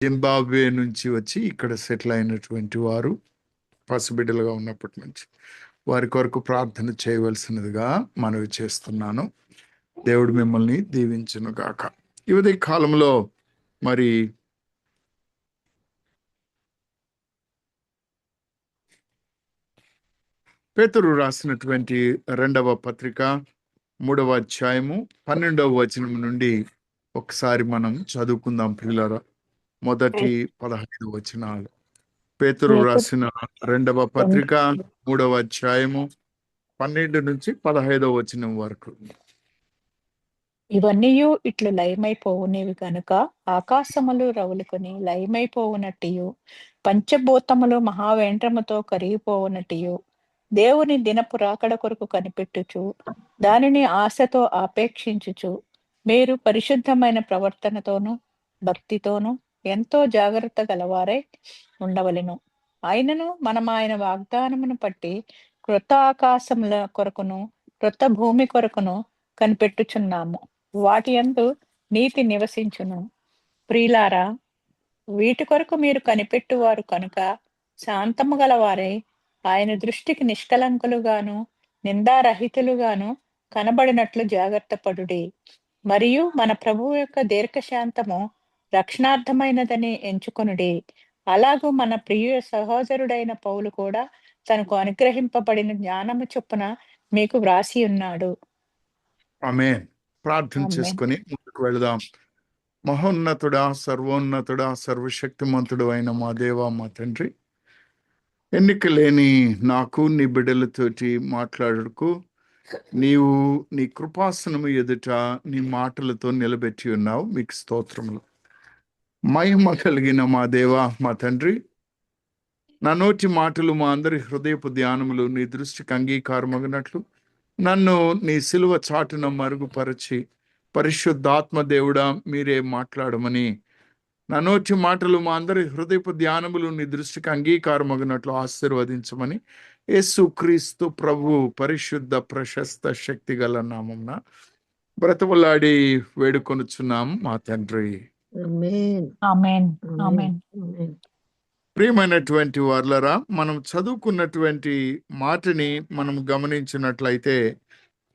Zimbabwe నుంచి వచ్చి ఇక్కడ సెటిల్ అయినటువంటి వారు పసిబిడ్డలుగా ఉన్నప్పటి నుంచి వారి కొరకు ప్రార్థన చేయవలసినదిగా మనవి చేస్తున్నాను. దేవుడు మిమ్మల్ని దీవించును గాక. ఈ కాలంలో మరి పేతురు రాసినటువంటి 2వ పత్రిక 3వ అధ్యాయము 12వ వచనం నుండి ఒకసారి మనం చదువుకుందాం పిల్లరా. మొదటి 15 వచనాలు. పేతురు రాసిన 2వ పత్రిక 3వ అధ్యాయము 12 నుంచి 15వ వచనం వరకు. ఇవన్నీ ఇట్లు లయమైపోవునేవి కనుక ఆకాశములు రవులుకొని లయమైపోవునట్టియు పంచభూతములు మహావేంద్రముతో కరిగిపోవునట్టియు దేవుని దినపు రాకడ కొరకు కనిపెట్టుచు దానిని ఆశతో ఆపేక్షించుచు మీరు పరిశుద్ధమైన ప్రవర్తనతోనూ భక్తితోనూ ఎంతో జాగ్రత్త గలవారై ఉండవలెను. ఆయనను మనం ఆయన వాగ్దానమును బట్టి క్రొత్త ఆకాశముల కొరకును క్రొత్త భూమి కొరకును కనిపెట్టుచున్నాము. వాటి యందు నీతి నివసించును. ప్రియులారా, వీటి కొరకు మీరు కనిపెట్టువారు కనుక శాంతము గలవారై ఆయన దృష్టికి నిష్కలంకులుగాను నిందారహితులుగాను కనబడినట్లు జాగ్రత్త పడుడి. మరియు మన ప్రభువు యొక్క దీర్ఘశాంతము రక్షణార్థమైనదని ఎంచుకొనుడి. అలాగూ మన ప్రియ సహోదరుడైన పౌలు కూడా తనకు అనుగ్రహింపబడిన జ్ఞానము చొప్పున మీకు వ్రాసి ఉన్నాడు. ఆమేన్. ప్రార్థన చేసుకొని ముందుకు వెళదాం. మహోన్నతుడా, సర్వోన్నతుడా, సర్వశక్తిమంతుడు అయిన మా దేవా, మా తండ్రి, ఎన్నిక లేని నాకు నీ బిడ్డలతోటి మాట్లాడుకు నీవు నీ కృపాసనము ఎదుట నీ మాటలతో నిలబెట్టి ఉన్నావు. మీకు స్తోత్రములు. మహిమ కలిగిన మా దేవా, మా తండ్రి, నా నోటి మాటలు మా అందరి హృదయపు ధ్యానములు నీ దృష్టికి అంగీకారమగినట్లు నన్ను నీ సిలువ చాటున మరుగుపరచి పరిశుద్ధాత్మ దేవుడా మీరే మాట్లాడమని, నా నోటి మాటలు మా అందరి హృదయపు ధ్యానములు నీ దృష్టికి అంగీకారమగినట్లు ఆశీర్వదించమని యేసు క్రీస్తు ప్రభు పరిశుద్ధ ప్రశస్త శక్తి గల నామమున బ్రతములాడి వేడుకొనుచున్నాం మా తండ్రి. ఆమేన్. ఆమేన్. ప్రియమైనటువంటి వార్లరా, మనం చదువుకున్నటువంటి మాటని మనం గమనించినట్లయితే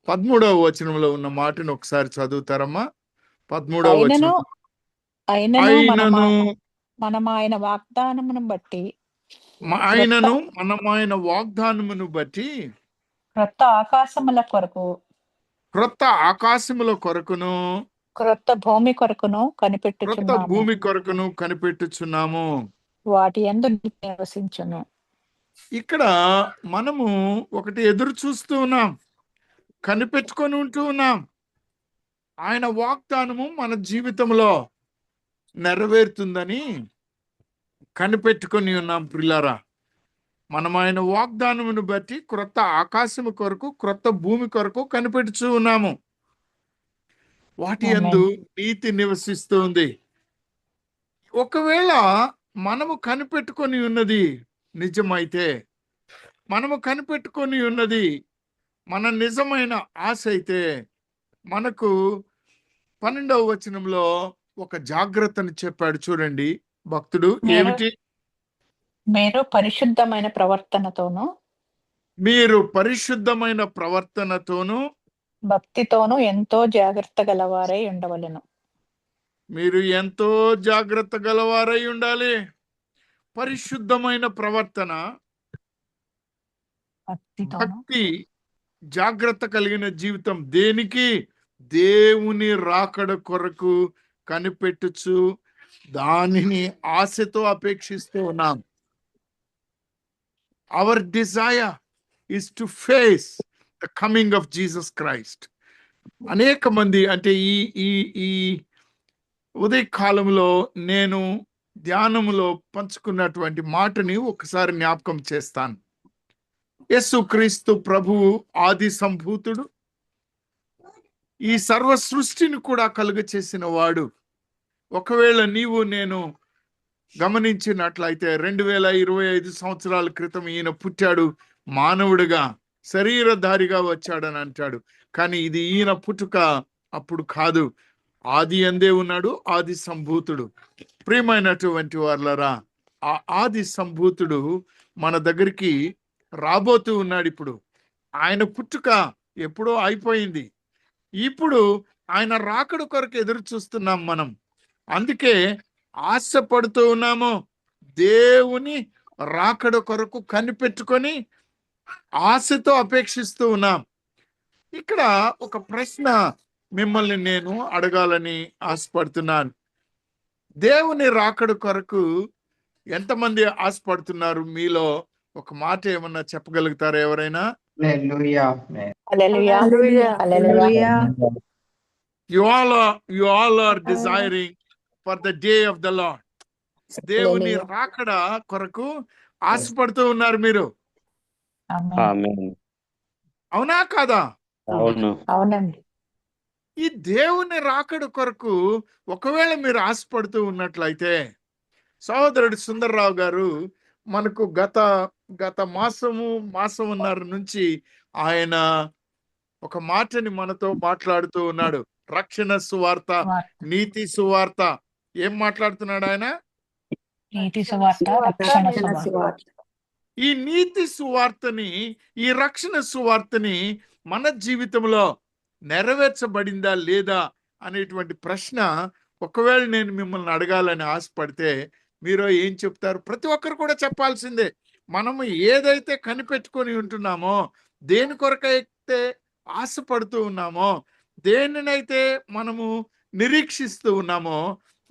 13వ వచనంలో ఉన్న మాటను ఒకసారి చదువుతారమ్మా. 13వ వచనం. ఆయనను మనం ఆయన వాగ్దానమును బట్టి క్రొత్త ఆకాశముల కొరకును క్రొత్త భూమి కొరకును కనిపెట్టుచున్నాము. వాటి యందు నివసించును. ఇక్కడ మనము ఒకటి ఎదురు చూస్తూ ఉన్నాం, కనిపెట్టుకొని ఉంటూ ఉన్నాం. ఆయన వాగ్దానము మన జీవితంలో నెరవేరుతుందని కనిపెట్టుకొని ఉన్నాం. ప్రియులారా, మనం ఆయన వాగ్దానమును బట్టి క్రొత్త ఆకాశము కొరకు క్రొత్త భూమి కొరకు కనిపెట్టుచూ ఉన్నాము. వాటి యందు నీతి నివసిస్తూ ఉంది. ఒకవేళ మనము కనిపెట్టుకొని ఉన్నది నిజమైతే, మనము కనిపెట్టుకొని ఉన్నది మన నిజమైన ఆశ అయితే, మనకు 12వ వచనంలో ఒక జాగ్రత్తని చెప్పాడు. చూడండి భక్తుడు, ఏమిటి? మీరు పరిశుద్ధమైన ప్రవర్తనతోను భక్తితోను ఎంతో జాగ్రత్త గలవారై ఉండవలెను. మీరు ఎంతో జాగ్రత్త గలవారై ఉండాలి. పరిశుద్ధమైన ప్రవర్తన, భక్తి, జాగ్రత్త కలిగిన జీవితం. దేనికి? దేవుని రాకడ కొరకు కనిపెట్టుచు దానిని ఆశతో అపేక్షిస్తూ ఉన్నాం. Hour Dzire is to face the coming of Jesus Christ. అనేక మంది అంటే ఈ ఉదయ కాలంలో నేను ధ్యానములో పంచుకున్నటువంటి మాటని ఒకసారి జ్ఞాపకం చేస్తాను. యేసు క్రీస్తు ప్రభువు ఆది సంభూతుడు, ఈ సర్వ సృష్టిని కూడా కలుగ చేసిన వాడు. ఒకవేళ నీవు నేను గమనించినట్లయితే 2025 సంవత్సరాల క్రితం ఈయన పుట్టాడు, మానవుడిగా శరీరధారిగా వచ్చాడని అంటాడు. కానీ ఇది ఈయన పుట్టుక అప్పుడు కాదు. ఆది అందే ఉన్నాడు, ఆది సంభూతుడు. ప్రియమైనటువంటి వాళ్ళరా, ఆ ఆది సంభూతుడు మన దగ్గరికి రాబోతూ ఉన్నాడు. ఇప్పుడు ఆయన పుట్టుక ఎప్పుడో అయిపోయింది. ఇప్పుడు ఆయన రాకడ కొరకు ఎదురు చూస్తున్నాం మనం. అందుకే ఆశపడుతూ ఉన్నాము. దేవుని రాకడ కొరకు కనిపెట్టుకొని ఆశతో అపేక్షిస్తూ ఉన్నాం. ఇక్కడ ఒక ప్రశ్న మిమ్మల్ని నేను అడగాలని ఆశపడుతున్నాను. దేవుని రాకడ కొరకు ఎంతమంది ఆశపడుతున్నారు? మీలో ఒక మాట ఏమన్నా చెప్పగలుగుతారా ఎవరైనా? హల్లెలూయా. Hallelujah. Hallelujah. You all are desiring for the day of the Lord. దేవుని హల్లెలూయా. రాకడ కొరకు ఆశపడుతూ ఉన్నారు మీరు. ఆమేన్. ఆమేన్. అవునా కాదా? అవును. అవునండి. ఈ దేవుని రాకడ కొరకు ఒకవేళ మీరు ఆశపడుతూ ఉన్నట్లయితే, సహోదరుడు సుందర్రావు గారు మనకు గత మాసమున్నర నుంచి ఆయన ఒక మాటని మనతో మాట్లాడుతూ ఉన్నాడు. రక్షణ సువార్త, నీతి సువార్త. ఏం మాట్లాడుతున్నాడు ఆయన? నీతి సువార్త, రక్షణ సువార్త. ఈ నీతి సువార్తని, ఈ రక్షణ సువార్తని మన జీవితంలో నెరవేర్చబడిందా లేదా అనేటువంటి ప్రశ్న ఒకవేళ నేను మిమ్మల్ని అడగాలని ఆశపడితే మీరు ఏం చెప్తారు? ప్రతి ఒక్కరు కూడా చెప్పాల్సిందే. మనము ఏదైతే కనిపెట్టుకొని ఉంటున్నామో, దేని కొరకైతే ఆశపడుతూ ఉన్నామో, దేనినైతే మనము నిరీక్షిస్తూ ఉన్నామో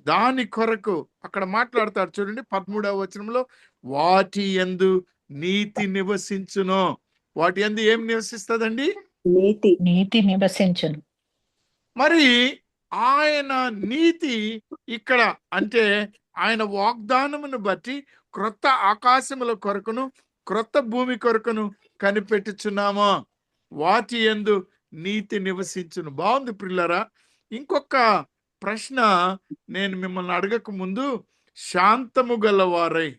దాని కొరకు అక్కడ మాట్లాడతాడు చూడండి 13వ వచనంలో, వాటి యందు నీతి నివసించును. వాటి యందు ఏం నివసిస్తుందండి? నీతి నివసించును. మరి ఆయన నీతి ఇక్కడ అంటే ఆయన వాగ్దానమును బట్టి క్రొత్త ఆకాశముల కొరకును క్రొత్త భూమి కొరకును కనిపెట్టుచున్నామో వాటి యందు నీతి నివసించును. బాగుంది ప్రియులారా. ఇంకొక ప్రశ్న నేను మిమ్మల్ని అడగక ముందు, శాంతము గలవారై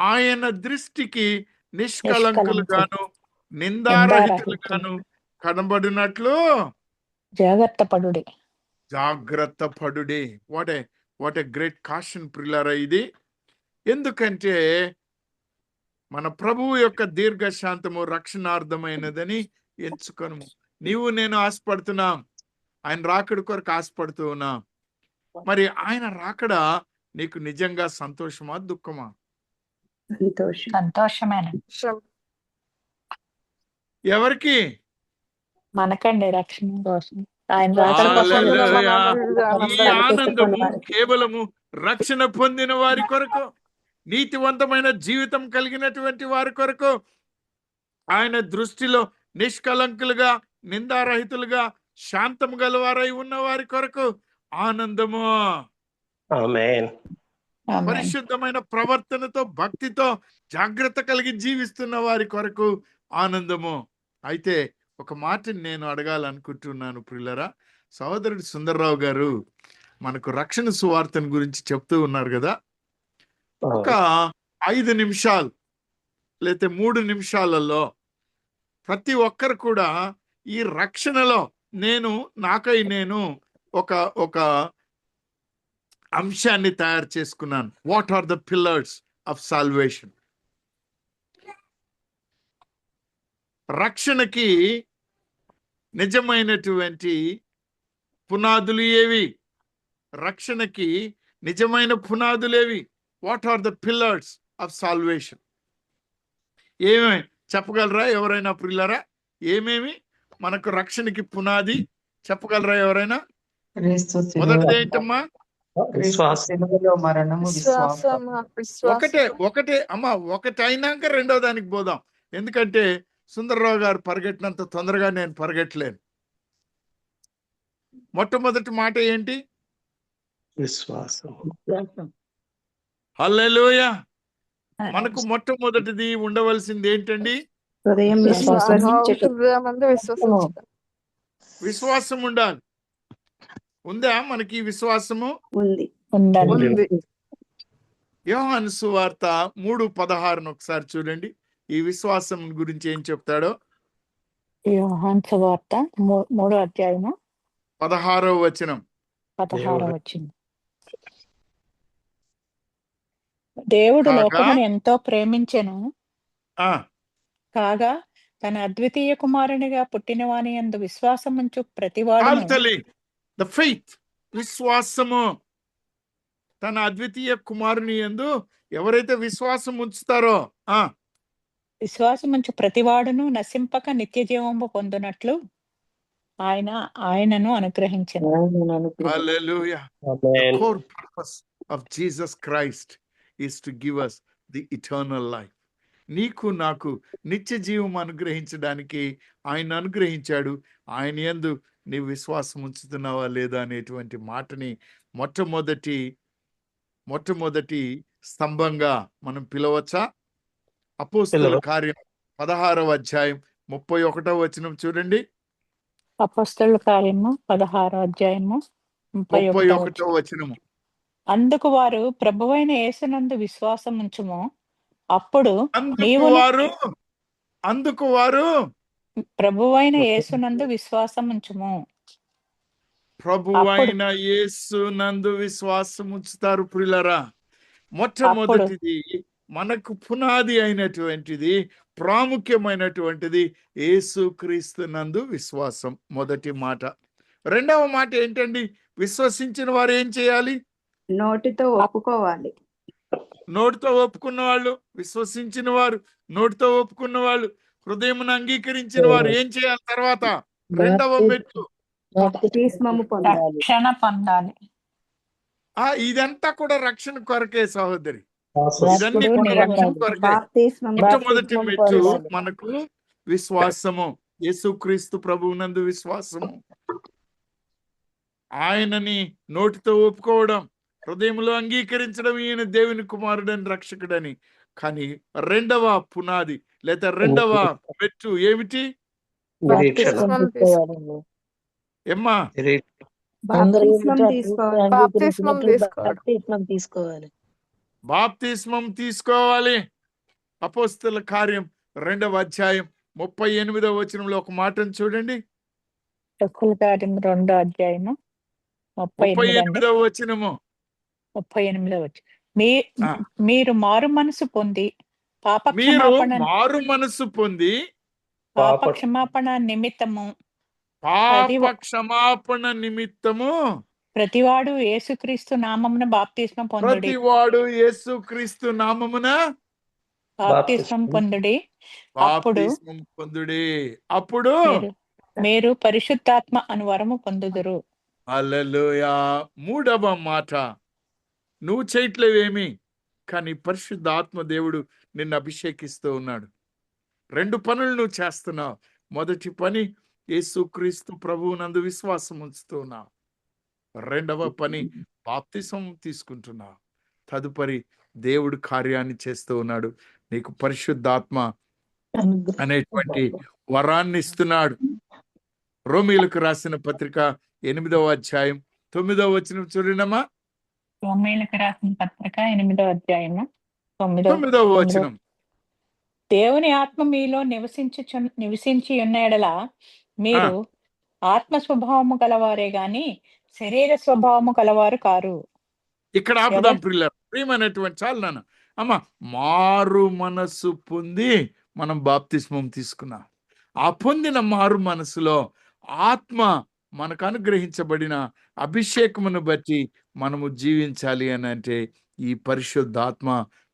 ఆయన దృష్టికి నిష్కలంకులుగాను నిందారహితులుగాను కనబడినట్లు జాగ్రత్త పడుడి. జాగ్రత్త పడుడి. వాట్ ఏ గ్రేట్ కాషన్ ప్రియులారా ఇది. ఎందుకంటే మన ప్రభువు యొక్క దీర్ఘశాంతము రక్షణార్థమైనదని ఎంచుకొను. నీవు నేను ఆశపడుతున్నాం, ఆయన రాకడ కొరకు ఆశపడుతూ ఉన్నాం. మరి ఆయన రాకడ నీకు నిజంగా సంతోషమా దుఃఖమా? సంతోషమేన. ఎవరికి? మనకండి, రక్షణ కోసం. ఆయన రాకడ కోసం హల్లెలూయా. ఈ అందరికీ ఆనందము కేవలము రక్షణ పొందిన వారి కొరకు, నీతివంతమైన జీవితం కలిగినటువంటి వారి కొరకు, ఆయన దృష్టిలో నిష్కలంకులుగా నిందారహితులుగా శాంతము గలవారై ఉన్న వారి కొరకు ఆనందము. ఆమేన్. ఆమేన్. పరిశుద్ధమైన ప్రవర్తనతో భక్తితో జాగ్రత్త కలిగి జీవిస్తున్న వారి కొరకు ఆనందము. అయితే ఒక మాటని నేను అడగాలనుకుంటున్నాను ప్రియులరా. సహోదరుడు సుందర్రావు గారు మనకు రక్షణ సువార్తను గురించి చెప్తూ ఉన్నారు కదా. ఒక 5 నిమిషాలు లేకపోతే 3 నిమిషాలలో ప్రతి ఒక్కరు కూడా ఈ రక్షణలో నాకై నేను ఒక అంశాన్ని తయారు చేసుకున్నాను. What are the pillars of salvation? రక్షణకి నిజమైనటువంటి పునాదులు ఏవి? రక్షణకి నిజమైన పునాదులేవి? What are the pillars of salvation? ఏమేమి చెప్పగలరా ఎవరైనా ప్రియులారా? ఏమేమి మనకు రక్షణకి పునాది చెప్పగలరా ఎవరైనా? మొదటిది ఏంటమ్మా? ఒకటే అమ్మా, ఒకటి అయినాక రెండో దానికి పోదాం. ఎందుకంటే సుందర్రావు గారు పరిగెట్టినంత తొందరగా నేను పరిగెట్టలేను. మొట్టమొదటి మాట ఏంటి? విశ్వాసం. హల్లెలూయా. మనకు మొట్టమొదటిది ఉండవలసింది ఏంటండి? విశ్వాసం ఉండాలి. ఉందా మనకి విశ్వాసము? ఉండాలి. యోహాను సువార్త 3:16 ఒకసారి చూడండి. ఈ విశ్వాసం గురించి ఏం చెప్తాడో. యోహాను సువార్త 3వ అధ్యాయము 16వ వచనం. 16 వచ్చింది. దేవుడు కాగా లోకమును ఎంతో ప్రేమించెను, ఆ కాగా తన అద్వితీయ కుమారునిగా పుట్టిన వాని యందు విశ్వాసముంచు ప్రతివాడును తల్లి ద ఫెయిత్, విశ్వాసము, తన అద్వితీయ కుమారుని యందు ఎవరైతే విశ్వాసం ఉంచుతారో విశ్వాసముంచు ప్రతివాడును నశింపక నిత్య జీవము పొందునట్లు ఆయనను అనుగ్రహించెను. హల్లెలూయా. The Amen. core purpose of Jesus Christ is to give us the eternal life. నీకు నాకు నిత్య జీవం అనుగ్రహించడానికి ఆయన అనుగ్రహించాడు. ఆయన యందు నీ విశ్వాసం ఉంచుతున్నావా లేదా అనేటువంటి మాటని మొట్టమొదటి స్తంభంగా మనం పిలవచ్చా? అపోస్తలుల కార్యం 16వ అధ్యాయం 31వ వచనం చూడండి. అపోస్తలుల కార్యము 16వ అధ్యాయము 31వ వచనము. అందుకు వారు ప్రభువైన యేసునందు విశ్వాసం ఉంచుము, అప్పుడు అందుకు వారు ప్రభువైన యేసునందు విశ్వాసం ఉంచుము. ప్రభువైన యేసునందు విశ్వాసం ఉంచుతారు. ప్రియులారా, మొట్టమొదటిది మనకు పునాది అయినటువంటిది, ప్రాముఖ్యమైనటువంటిది యేసుక్రీస్తు నందు విశ్వాసం. మొదటి మాట. రెండవ మాట ఏంటండి? విశ్వసించిన వారు ఏం చేయాలి? నోటితో ఒప్పుకోవాలి. నోటితో ఒప్పుకున్న వాళ్ళు, విశ్వసించిన వారు, నోటితో ఒప్పుకున్న వాళ్ళు, హృదయమును అంగీకరించిన వారు ఏం చేయాలి? తర్వాత రెండవ మెట్టు బాప్తిస్మము పొందాలి. రక్షణ పొందాలి. ఇదంతా కూడా రక్షణ కొరకే సహోదరి. ఇదన్నీ ఇప్పుడు కూడా రక్షణ కొరకే. మొట్టమొదటి మెట్టు మనకు విశ్వాసము, యేసుక్రీస్తు ప్రభువునందు విశ్వాసము, ఆయనని నోటితో ఒప్పుకోవడం, హృదయంలో అంగీకరించడం ఈయన దేవుని కుమారుడని, రక్షకుడని. కానీ రెండవ పునాది లేదా రెండవ మెట్టు ఏమిటి? ఏమ్మా? బాప్తిస్మం తీసుకోవాలి. అపోస్తలుల కార్యం 2వ అధ్యాయం 38వ వచనంలో ఒక మాటను చూడండి. అపోస్తలుల కార్యం 2వ అధ్యాయము 38వ వచనము. 38వ వచనం. మీరు మారు మనసు పొంది పాపక్షమాపణ నిమిత్తము ప్రతివాడు యేసుక్రీస్తు నామమున బాప్తిస్మం పొందుడి. అప్పుడు మీరు పరిశుద్ధాత్మ అను వరము పొందుదురు. హల్లెలూయా. మూడవ మాట, నువ్వు చేయట్లేవేమి, కానీ పరిశుద్ధ ఆత్మ దేవుడు నిన్ను అభిషేకిస్తూ ఉన్నాడు. 2 పనులు నువ్వు చేస్తున్నావు. మొదటి పని యేసుక్రీస్తు ప్రభువునందు విశ్వాసం ఉంచుతూ ఉన్నావు. రెండవ పని బాప్తిసం తీసుకుంటున్నావు. తదుపరి దేవుడు కార్యాన్ని చేస్తూ ఉన్నాడు. నీకు పరిశుద్ధాత్మ అనేటువంటి వరాన్ని ఇస్తున్నాడు. రోమీయులకు రాసిన పత్రిక 8వ అధ్యాయం 9వ వచనం చూడండమ్మా. రోమీయులకు రాసిన పత్రిక 8వ అధ్యాయము 9వ వచనం. దేవుని ఆత్మ మీలో నివసించి ఉన్న ఎడల మీరు ఆత్మ స్వభావము గలవారే గాని శరీర స్వభావము గలవారు కారు. ఇక్కడ ఆపుదాం ప్రియమైనటువంటి. చాలు నాన్న. అమ్మా, మారు మనసు పొంది మనం బాప్తిస్మం తీసుకున్నాం. ఆ పొందిన మారు మనసులో ఆత్మ మనకు అనుగ్రహించబడిన అభిషేకమును బట్టి మనము జీవించాలి అని అంటే ఈ పరిశుద్ధాత్మ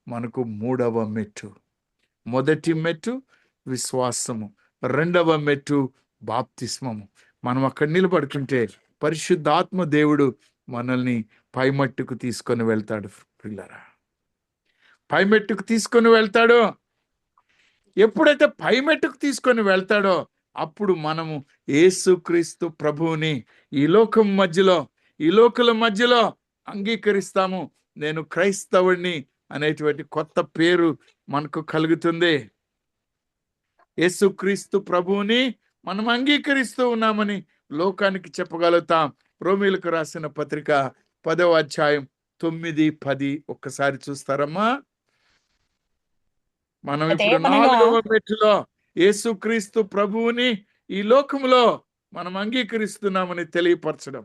మనకు మూడవ మెట్టు. మొదటి మెట్టు విశ్వాసము, రెండవ మెట్టు బాప్తిస్మము. మనం అక్కడ నిలబడుకుంటే పరిశుద్ధాత్మ దేవుడు మనల్ని పైమట్టుకు తీసుకొని వెళ్తాడు. పిల్లరా, పైమెట్టుకు తీసుకొని వెళ్తాడు. ఎప్పుడైతే పైమెట్టుకు తీసుకొని వెళ్తాడో అప్పుడు మనము యేసుక్రీస్తు ప్రభువుని ఈ లోకుల మధ్యలో అంగీకరిస్తాము. నేను క్రైస్తవుడిని అనేటువంటి కొత్త పేరు మనకు కలుగుతుంది. యేసుక్రీస్తు ప్రభువుని మనం అంగీకరిస్తూ ఉన్నామని లోకానికి చెప్పగలుగుతాం. రోమీయులకు రాసిన పత్రిక 10వ అధ్యాయం 9, 10 ఒక్కసారి చూస్తారమ్మా. మనం ఇప్పుడు 4వ మెట్టులో యేసుక్రీస్తు ప్రభువుని ఈ లోకములో మనం అంగీకరిస్తున్నామని తెలియపరచడం.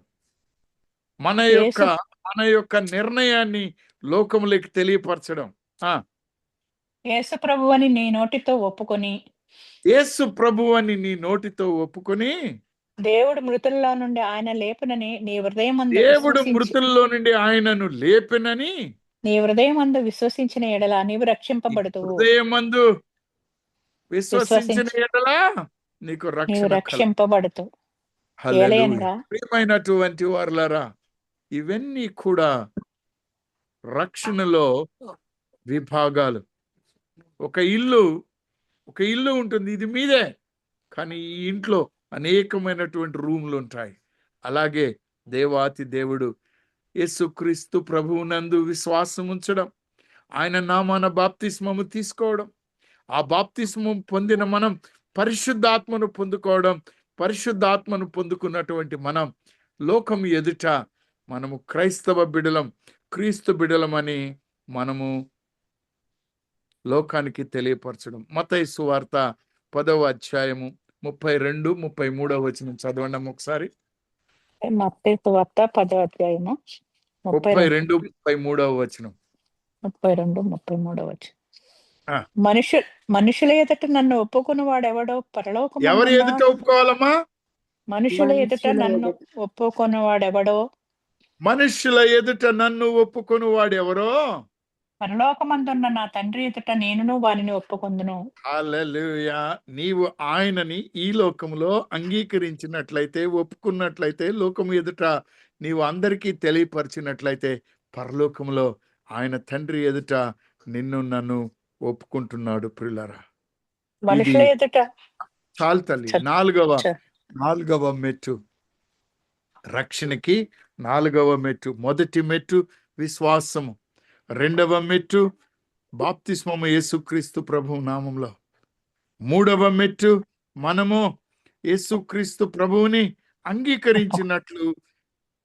మన యొక్క నిర్ణయాన్ని లోకములకు తెలియపరచడం. యేసు ప్రభువని నీ నోటితో ఒప్పుకొని యేసు ప్రభువని నీ నోటితో ఒప్పుకొని దేవుడు మృతుల్లో నుండి ఆయన లేపునని నీ హృదయమందు దేవుడు విశ్వసించి మృతుల్లో నుండి ఆయనను లేపినని నీ హృదయమందు విశ్వసించిన ఎడల నీవు రక్షింపబడుతువు. హృదయమందు విశ్వసించిన ఎడల నీకు నీవు రక్షణ రక్షింపబడుతువు. హల్లెలూయా. ఏలయనగా ప్రియమైనటువంటి వారులారా, ఇవన్నీ కూడా రక్షణలో విభాగాలు. ఒక ఇల్లు ఉంటుంది, ఇది మీదే, కానీ ఈ ఇంట్లో అనేకమైనటువంటి రూమ్లు ఉంటాయి. అలాగే దేవాతి దేవుడు యేసుక్రీస్తు ప్రభువునందు విశ్వాసం ఉంచడం, ఆయన నామాన బాప్తిస్మము తీసుకోవడం, ఆ బాప్తిస్మం పొందిన మనం పరిశుద్ధాత్మను పొందుకోవడం, పరిశుద్ధాత్మను పొందుకున్నటువంటి మనం లోకం ఎదుట మనము క్రైస్తవ బిడలం, క్రీస్తు బిడలమని మనము లోకానికి తెలియపరచడం. మత్తయి సువార్త 10వ అధ్యాయము 32, 33 వచనం చదవండి ఒకసారి. మత్తయి సువార్త 10వ అధ్యాయము 32, 33 వచనం. 32, 33 వచనం. ఆ. మనుషుల ఎదుట నన్ను ఒప్పుకుని వాడెవడో పరలోకమందున్న ఎవరి ఎదుట ఒప్పుకోవాలమ్మా? మనుషుల ఎదుట నన్ను ఒప్పుకొని వాడెవడో మనుషుల ఎదుట నన్ను ఒప్పుకొని వాడెవరో పరలోకమందున్న నా తండ్రి ఎదుట నేనును వారిని ఒప్పుకొందును. హల్లెలూయా. నీవు ఆయనని ఈ లోకంలో అంగీకరించినట్లయితే, ఒప్పుకున్నట్లయితే, లోకము ఎదుట నీవు అందరికీ తెలియపరిచినట్లయితే, పరలోకంలో ఆయన తండ్రి ఎదుట నిన్ను నన్ను ఒప్పుకుంటున్నాడు. ప్రియులారా, మనుషుల ఎదుట చాలు తల్లి. నాలుగవ మెట్టు రక్షణకి. 4వ మెట్టు, మొదటి మెట్టు విశ్వాసము, 2వ మెట్టు బాప్తిస్మము యేసుక్రీస్తు ప్రభు నామంలో, 3వ మెట్టు మనము యేసుక్రీస్తు ప్రభువుని అంగీకరించినట్లు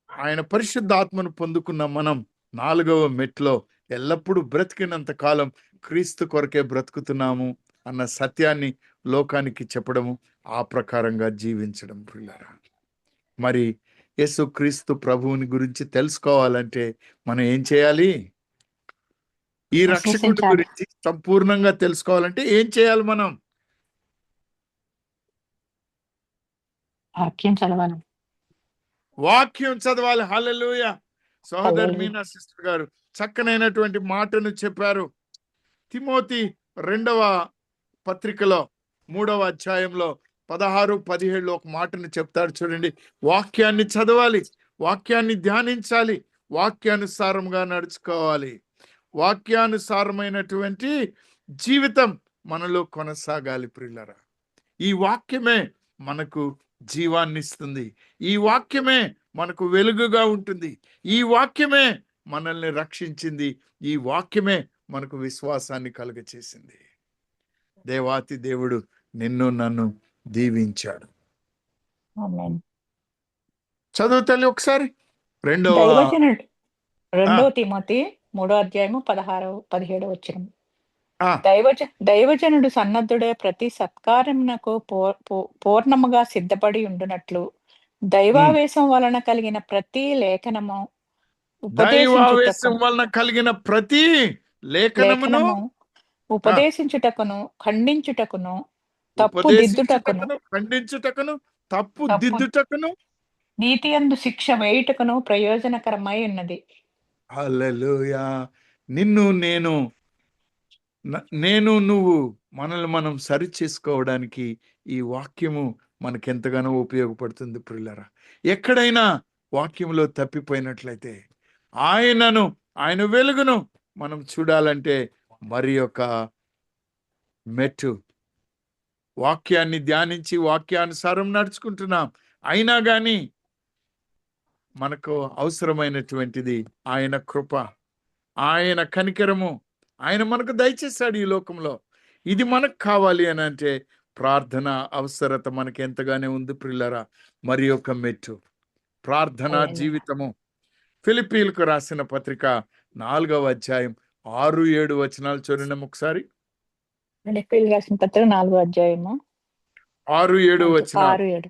ఆయన పరిశుద్ధాత్మను పొందుకున్న మనం 4వ మెట్లో ఎల్లప్పుడూ బ్రతికినంత కాలం క్రీస్తు కొరకే బ్రతుకుతున్నాము అన్న సత్యాన్ని లోకానికి చెప్పడము, ఆ ప్రకారంగా జీవించడం. ప్రియులారా, మరి యేసుక్రీస్తు ప్రభువుని గురించి తెలుసుకోవాలంటే మనం ఏం చేయాలి? ఈ రక్షకుడి గురించి సంపూర్ణంగా తెలుసుకోవాలంటే ఏం చేయాలి? మనం వాక్యం చదవాలి. హల్లెలూయా. సహోదరి మీనా సిస్టర్ గారు చక్కనైనటువంటి మాటను చెప్పారు. తిమోతి 2వ పత్రికలో 3వ అధ్యాయంలో 16, 17 ఒక మాటను చెప్తాడు చూడండి. వాక్యాన్ని చదవాలి, వాక్యాన్ని ధ్యానించాలి, వాక్యానుసారంగా నడుచుకోవాలి. వాక్యానుసారమైనటువంటి జీవితం మనలో కొనసాగాలి. ప్రియులారా, ఈ వాక్యమే మనకు జీవాన్ని ఇస్తుంది. ఈ వాక్యమే మనకు వెలుగుగా ఉంటుంది. ఈ వాక్యమే మనల్ని రక్షించింది. ఈ వాక్యమే మనకు విశ్వాసాన్ని కలుగచేసింది. దేవాతి దేవుడు నిన్ను నన్ను దీవించాడు. చదువు తల్లి ఒకసారి. 2 తిమోతి 3వ అధ్యాయము 16, 17 వచనం. దైవజనుడు సన్నద్ధుడే ప్రతి సత్కారమునకు పూర్ణముగా సిద్ధపడి ఉండునట్లు దైవావేశం వలన కలిగిన ప్రతి లేఖనము ఉపదేశించుటకును ఖండించుటకును తప్పు దిద్దుటకును నీతియందు శిక్ష వేయుటకును ప్రయోజనకరమై ఉన్నది. హల్లెలూయా. నేను నువ్వు మనల్ని మనం సరి చేసుకోవడానికి ఈ వాక్యము మనకెంతగానో ఉపయోగపడుతుంది. ప్రియులారా, ఎక్కడైనా వాక్యంలో తప్పిపోయినట్లయితే ఆయన వెలుగును మనం చూడాలంటే మరి యొక్క మెట్టు వాక్యాన్ని ధ్యానించి వాక్యానుసారం నడుచుకుంటున్నాం. అయినా కానీ మనకు అవసరమైనటువంటిది ఆయన కృప, ఆయన కనికరము ఆయన మనకు దయచేశాడు ఈ లోకంలో. ఇది మనకు కావాలి అని అంటే ప్రార్థన అవసరత మనకి ఎంతగానే ఉంది. ప్రియులారా, మరి యొక్క మెట్టు ప్రార్థనా జీవితము. ఫిలిప్పీలకు రాసిన పత్రిక 4వ అధ్యాయం 6, 7 వచనాలు చూడండి ఒకసారి. రాసిన పత్రిక 4వ అధ్యాయము 6, 7 వచనాలు. 6, 7.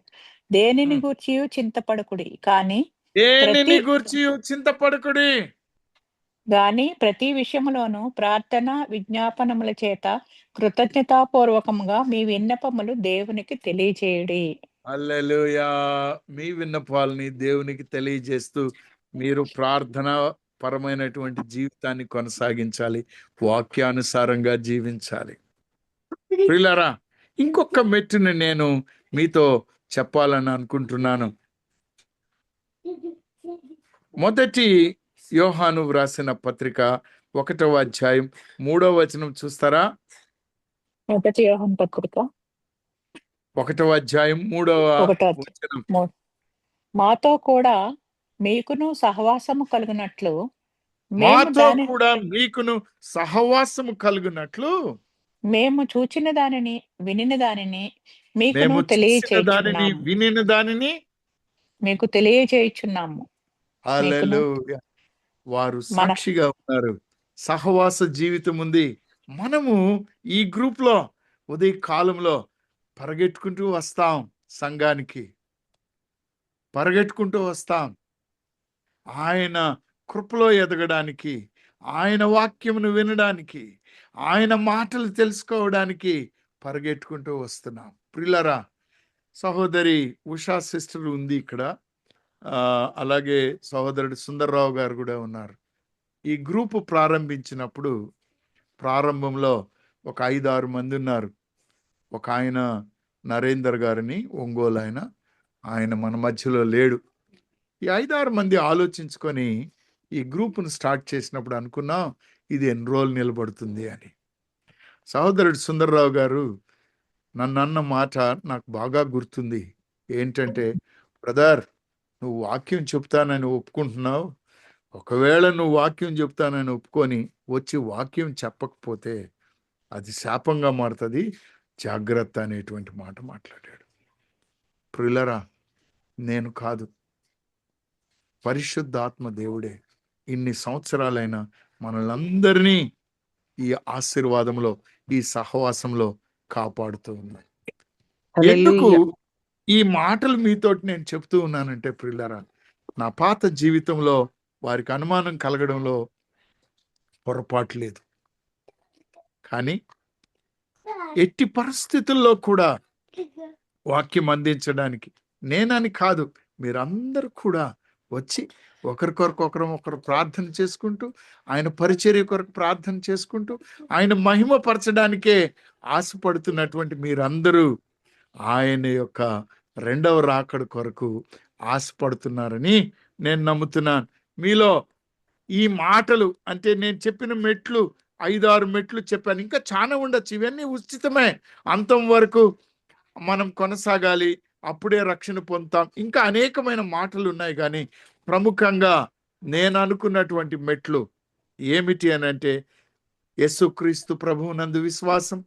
దేనిని గూర్చి చింతపడకుడి, కానీ దేనిని ప్రతి గూర్చి చింతపడకుడి. గాని ప్రతి విషయములోను ప్రార్థన విజ్ఞాపనముల చేత కృతజ్ఞతాపూర్వకముగా మీ విన్నపములు దేవునికి తెలియచేయుడి. హల్లెలూయా. మీ విన్నపాలని దేవునికి తెలియజేస్తూ మీరు ప్రార్థన పరమైనటువంటి జీవితాన్ని కొనసాగించాలి, వాక్యానుసారంగా జీవించాలి. ప్రియులారా, ఇంకొక మెట్టుని నేను మీతో చెప్పాలని అనుకుంటున్నాను. మొదటి యోహాను వ్రాసిన పత్రిక 1వ అధ్యాయం 3వ వచనం చూస్తారా? మొదటి యోహాను పత్రిక 1వ అధ్యాయం 3వ 1వ వచనం. మాతో కూడా మీకును సహవాసము కలుగునట్లు మేము మాతో దాని కూడా మీకును సహవాసము కలుగునట్లు మేము చూచిన దానిని వినిన దానిని మీకును మేము చూసిన దానిని తెలియచేయుచున్నాము. వినిన దానిని. మీకు తెలియచేయుచున్నాము. మీకును హల్లెలూయా. వారు మన సాక్షిగా ఉన్నారు. సహవాస జీవితం ఉంది. మనము ఈ గ్రూప్ లో ఉదయ కాలంలో పరిగెట్టుకుంటూ వస్తాం, సంఘానికి పరిగెట్టుకుంటూ వస్తాం. ఆయన కృపలో ఎదగడానికి, ఆయన వాక్యమును వినడానికి, ఆయన మాటలు తెలుసుకోవడానికి పరిగెట్టుకుంటూ వస్తున్నాం. ప్రియులారా, సహోదరి ఉషా సిస్టర్ ఉంది ఇక్కడ. అలాగే సహోదరుడు సుందర్రావు గారు కూడా ఉన్నారు. ఈ గ్రూపు ప్రారంభించినప్పుడు ప్రారంభంలో ఒక 5-6 మంది ఉన్నారు. ఒక ఆయన నరేందర్ గారిని, ఒంగోలు ఆయన మన మధ్యలో లేడు. ఈ 5-6 మంది ఆలోచించుకొని ఈ గ్రూపును స్టార్ట్ చేసినప్పుడు అనుకున్నాం ఇది ఎన్ని రోజులు నిలబడుతుంది అని. సహోదరుడు సుందర్రావు గారు నన్ను అన్న మాట నాకు బాగా గుర్తుంది. ఏంటంటే, బ్రదర్, నువ్వు వాక్యం చెప్తానని ఒప్పుకుంటున్నావు, ఒకవేళ నువ్వు వాక్యం చెప్తానని ఒప్పుకొని వచ్చి వాక్యం చెప్పకపోతే అది శాపంగా మారుతుంది, జాగ్రత్త అనేటువంటి మాట మాట్లాడాడు. ప్రియులరా, నేను కాదు, పరిశుద్ధాత్మ దేవుడే ఇన్ని సంవత్సరాలైనా మనలందరినీ ఈ ఆశీర్వాదంలో, ఈ సహవాసంలో కాపాడుతూ ఉన్నాడు. ఎందుకు ఈ మాటలు మీతోటి నేను చెప్తూ ఉన్నానంటే, ప్రియులారా, నా పాత జీవితంలో వారికి అనుమానం కలగడంలో పొరపాటు లేదు. కానీ ఎట్టి పరిస్థితుల్లో కూడా వాక్యం అందించడానికి నేనని కాదు, మీరందరూ కూడా వచ్చి ఒకరు ప్రార్థన చేసుకుంటూ, ఆయన పరిచర్య కొరకు ప్రార్థన చేసుకుంటూ, ఆయన మహిమపరచడానికే ఆశపడుతున్నటువంటి మీరందరూ ఆయన యొక్క 2వ రాకడ కొరకు ఆశపడుతున్నారని నేను నమ్ముతున్నాను. మీలో ఈ మాటలు అంటే నేను చెప్పిన మెట్లు 5-6 మెట్లు చెప్పాను, ఇంకా చాలా ఉండొచ్చు. ఇవన్నీ ఉచితమే. అంతం వరకు మనం కొనసాగాలి, అప్పుడే రక్షణ పొందుతాం. ఇంకా అనేకమైన మాటలు ఉన్నాయి. కానీ ప్రముఖంగా నేను అనుకున్నటువంటి మెట్లు ఏమిటి అని అంటే, యేసుక్రీస్తు ప్రభువునందు విశ్వాసం,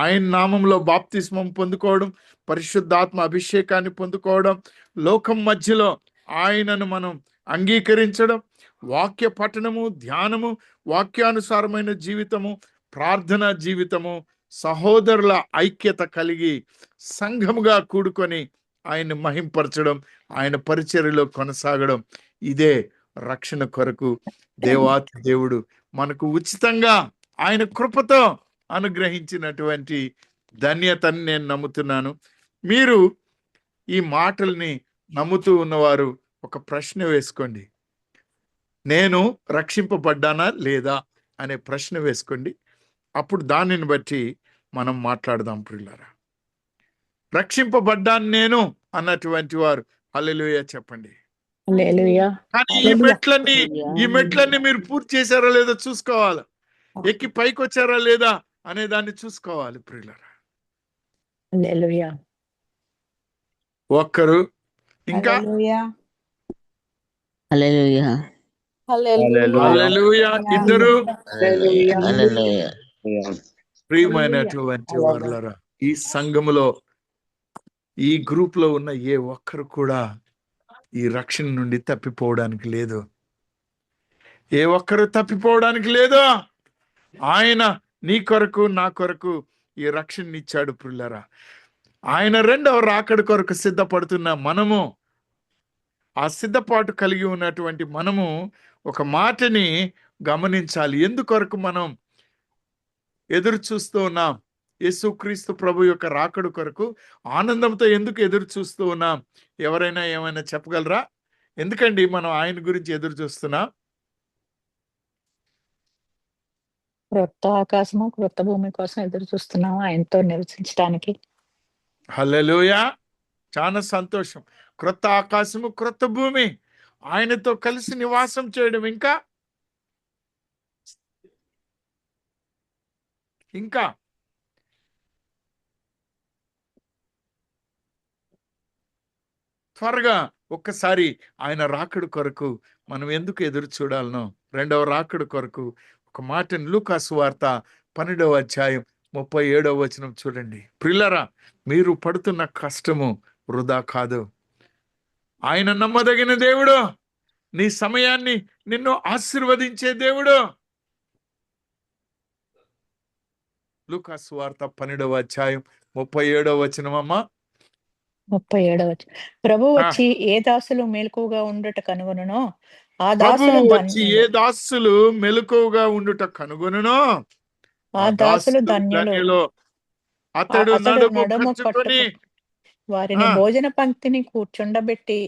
ఆయన నామంలో బాప్తిస్మం పొందుకోవడం, పరిశుద్ధాత్మ అభిషేకాన్ని పొందుకోవడం, లోకం మధ్యలో ఆయనను మనం అంగీకరించడం, వాక్య పఠనము, ధ్యానము, వాక్యానుసారమైన జీవితము, ప్రార్థనా జీవితము, సహోదరుల ఐక్యత కలిగి సంఘముగా కూడుకొని ఆయన్ని మహింపరచడం, ఆయన పరిచర్యలో కొనసాగడం, ఇదే రక్షణ కొరకు దేవాతి దేవుడు మనకు ఉచితంగా ఆయన కృపతో అనుగ్రహించినటువంటి ధన్యతని నేను నమ్ముతున్నాను. మీరు ఈ మాటల్ని నమ్ముతూ ఉన్నవారు ఒక ప్రశ్న వేసుకోండి. నేను రక్షింపబడ్డానా లేదా అనే ప్రశ్న వేసుకోండి. అప్పుడు దానిని బట్టి మనం మాట్లాడదాం. ప్రియులారా, రక్షింపబడ్డాను నేను అన్నటువంటి వారు హల్లెలూయా చెప్పండి. హల్లెలూయా. కానీ ఈ మెట్లన్నీ మీరు పూర్తి చేశారా లేదో చూసుకోవాలి. ఎక్కి పైకి వచ్చారా లేదా అనే దాన్ని చూసుకోవాలి. ప్రియులారా, హల్లెలూయా. ఒక్కరు, ఇంకా హల్లెలూయా. హల్లెలూయా, ఇద్దరు. హల్లెలూయా. ప్రియమైనటువంటి వారులారా, ఈ సంఘములో ఈ గ్రూప్ లో ఉన్న ఏ ఒక్కరు కూడా ఈ రక్షణ నుండి తప్పిపోవడానికి లేదు. ఏ ఒక్కరు తప్పిపోవడానికి లేదు. ఆయన నీ కొరకు నా కొరకు ఈ రక్షణ ఇచ్చాడు. ప్రియులారా, ఆయన 2వ రాకడ కొరకు సిద్ధపడుతున్న మనము ఆ సిద్ధపాటు కలిగి ఉన్నటువంటి మనము ఒక మాటని గమనించాలి. ఎందుకొరకు మనం ఎదురు చూస్తూ ఉన్నాం? యేసుక్రీస్తు ప్రభు యొక్క రాకడు కొరకు ఆనందంతో ఎందుకు ఎదురు చూస్తూ ఉన్నాం? ఎవరైనా ఏమైనా చెప్పగలరా? ఎందుకండి మనం ఆయన గురించి ఎదురు చూస్తున్నాం? క్రొత్త ఆకాశము క్రొత్త భూమి కోసం ఎదురు చూస్తున్నాము ఆయనతో నివసించడానికి. హల్లెలూయా! చాలా సంతోషం. క్రొత్త ఆకాశము క్రొత్త భూమి, ఆయనతో కలిసి నివాసం చేయడం. ఇంకా ఇంకా త్వరగా ఒక్కసారి ఆయన రాకడు కొరకు మనం ఎందుకు ఎదురు చూడాలనో, రెండవ రాకడు కొరకు ఒక మాటని లూకా సువార్త 12వ అధ్యాయం 37వ వచనం చూడండి. ప్రియులారా, మీరు పడుతున్న కష్టము వృధా కాదు. ఆయన నమ్మదగిన దేవుడు, నీ సమయాన్ని నిన్ను ఆశీర్వదించే దేవుడు. లూకా సువార్త 12వ అధ్యాయం 37వ వచనం అమ్మా. 37వ ప్రభు ఆ, వచ్చి ఏ దాసులు మెలకువగా ఉండుట కనుగొనునో ఆ ప్రభు దాసులు వచ్చి ఏ ధన్యులు. దాసులు మెలకువగా ఉండుట కనుగొనునో ఆ ఆ దాసులు దాసులు ధన్యులు. ధన్యులు. అతడు అతడు నడుము నడుము కట్టుకొని వారిని ఆ, భోజన పంక్తిని కూర్చుండబెట్టి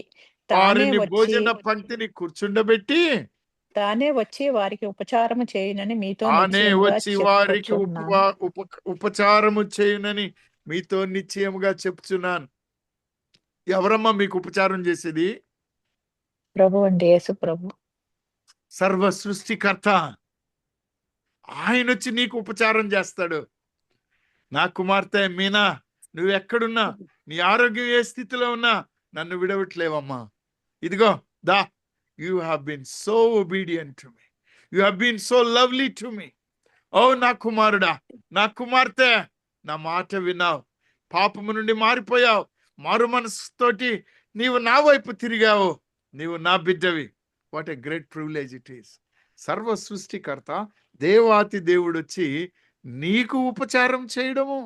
వారిని భోజన పంక్తిని కూర్చుండబెట్టి తానే వచ్చి వారికి ఉపచారము చేయునని మీతో తానే నిశ్చయముగా వచ్చి వారికి చెప్పుకొనుచున్నాను. ఉపచారము చేయునని మీతో నిశ్చయముగా చెప్తున్నాను. ఎవరమ్మా మీకు ఉపచారం చేసేది? ప్రభు అండి, యేసు ప్రభు. సర్వ సృష్టికర్త. ఆయన వచ్చి నీకు ఉపచారం చేస్తాడు. నా కుమార్తె మీనా, నువ్వు ఎక్కడున్నా, నీ ఆరోగ్యం ఏ స్థితిలో ఉన్నా నన్ను విడవట్లేవమ్మా. ఇదిగో దా, you have been so obedient to me, you have been so lovely to me. ఓ నా కుమారుడా, నా కుమార్తె, నా మాట విన్నావు, పాపము నుండి మారిపోయావు, మారు మనసుతోటి నీవు నా వైపు తిరిగావు, నీవు నా బిడ్డవి. What a great privilege it is. సర్వ సృష్టికర్త దేవాతి దేవుడు వచ్చి నీకు ఉపచారం చేయడము.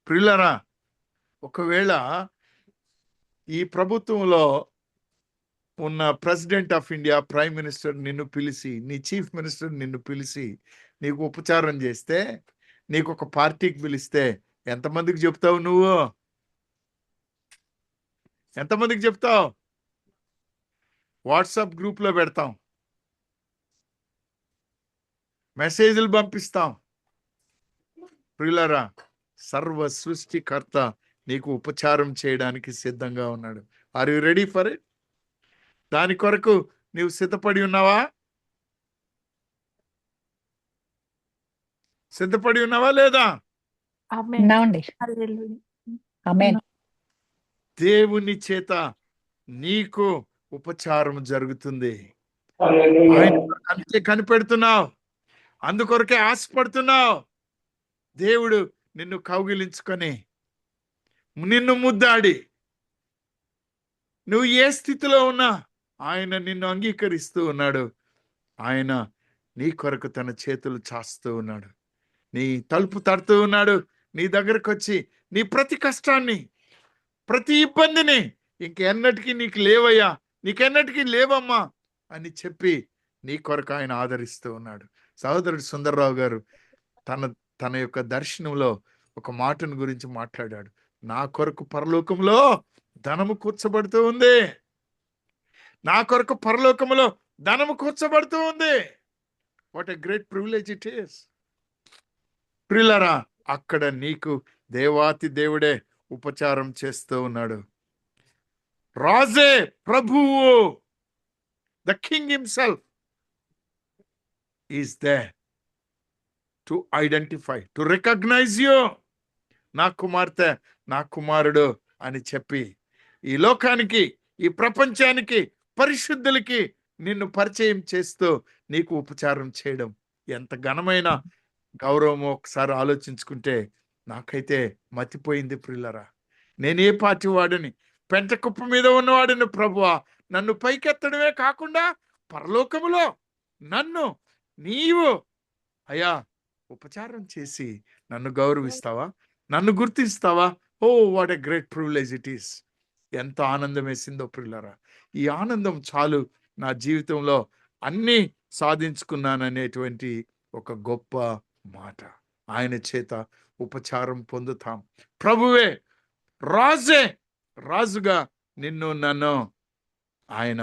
ప్రియులరా, ఒకవేళ ఈ ప్రభుత్వంలో ఉన్న president of India, prime minister నిన్ను పిలిచి, నీ చీఫ్ మినిస్టర్ నిన్ను పిలిచి నీకు ఉపచారం చేస్తే, నీకు ఒక పార్టీకి పిలిస్తే ఎంతమందికి చెప్తావు? నువ్వు ఎంతమందికి చెప్తావు? వాట్సాప్ గ్రూప్లో పెడతాం, మెసేజ్లు పంపిస్తాం. ప్రియులారా, సర్వ సృష్టికర్త నీకు ఉపచారం చేయడానికి సిద్ధంగా ఉన్నాడు. Are you ready for it? దాని కొరకు నీవు సిద్ధపడి ఉన్నావా? సిద్ధపడి ఉన్నావా లేదా? ఉన్నామండి. ఆమేన్. దేవుని చేత నీకు ఉపచారం జరుగుతుంది. Hallelujah. ఆయన అంతే కనిపెడుతున్నావు, అందుకొరకే ఆశపడుతున్నావు. దేవుడు నిన్ను కౌగిలించుకొని, నిన్ను ముద్దాడి, నువ్వు ఏ స్థితిలో ఉన్నా ఆయన నిన్ను అంగీకరిస్తూ ఉన్నాడు. ఆయన నీ కొరకు తన చేతులు చాస్తూ ఉన్నాడు, నీ తలుపు తడుతూ ఉన్నాడు. నీ దగ్గరకు వచ్చి నీ ప్రతి కష్టాన్ని, ప్రతి ఇబ్బందిని, ఇంకెన్నటికీ నీకు లేవయ్యా, నీకెన్నటికీ లేవమ్మా అని చెప్పి నీ కొరకు ఆయన ఆదరిస్తూ ఉన్నాడు. సహోదరుడు సుందర్రావు గారు తన యొక్క దర్శనంలో ఒక మాటను గురించి మాట్లాడాడు. నా కొరకు పరలోకంలో ధనము కూర్చబడుతూ ఉంది, నా కొరకు పరలోకములో ధనము కూర్చబడుతూ ఉంది. What a great privilege it is. ప్రియులారా, అక్కడ నీకు దేవాతి దేవుడే ఉపచారం చేస్తూ ఉన్నాడు. రాజే, ప్రభువు, the king himself is there to identify, to recognise you. నా కుమార్తె, నా కుమారుడు అని చెప్పి ఈ లోకానికి, ఈ ప్రపంచానికి, పరిశుద్ధులకి నిన్ను పరిచయం చేస్తూ నీకు ఉపచారం చేయడం ఎంత ఘనమైన గౌరవమో ఒకసారి ఆలోచించుకుంటే నాకైతే మతిపోయింది. ప్రియులరా, నేనే పార్టీ వాడిని, పెంట కుప్ప మీద ఉన్నవాడిని. ప్రభువా, నన్ను పైకెత్తడమే కాకుండా పరలోకములో నన్ను నీవు అయ్యా ఉపచారం చేసి నన్ను గౌరవిస్తావా, నన్ను గుర్తిస్తావా? ఓ what a great privilege it is. ఎంత ఆనందం వేసిందో ప్రియులారా. ఈ ఆనందం చాలు నా జీవితంలో అన్నీ సాధించుకున్నాననేటువంటి ఒక గొప్ప మాట. ఆయన చేత ఉపచారం పొందుతాం. ప్రభువే, రాజే, రాజుగా నిన్ను నన్ను ఆయన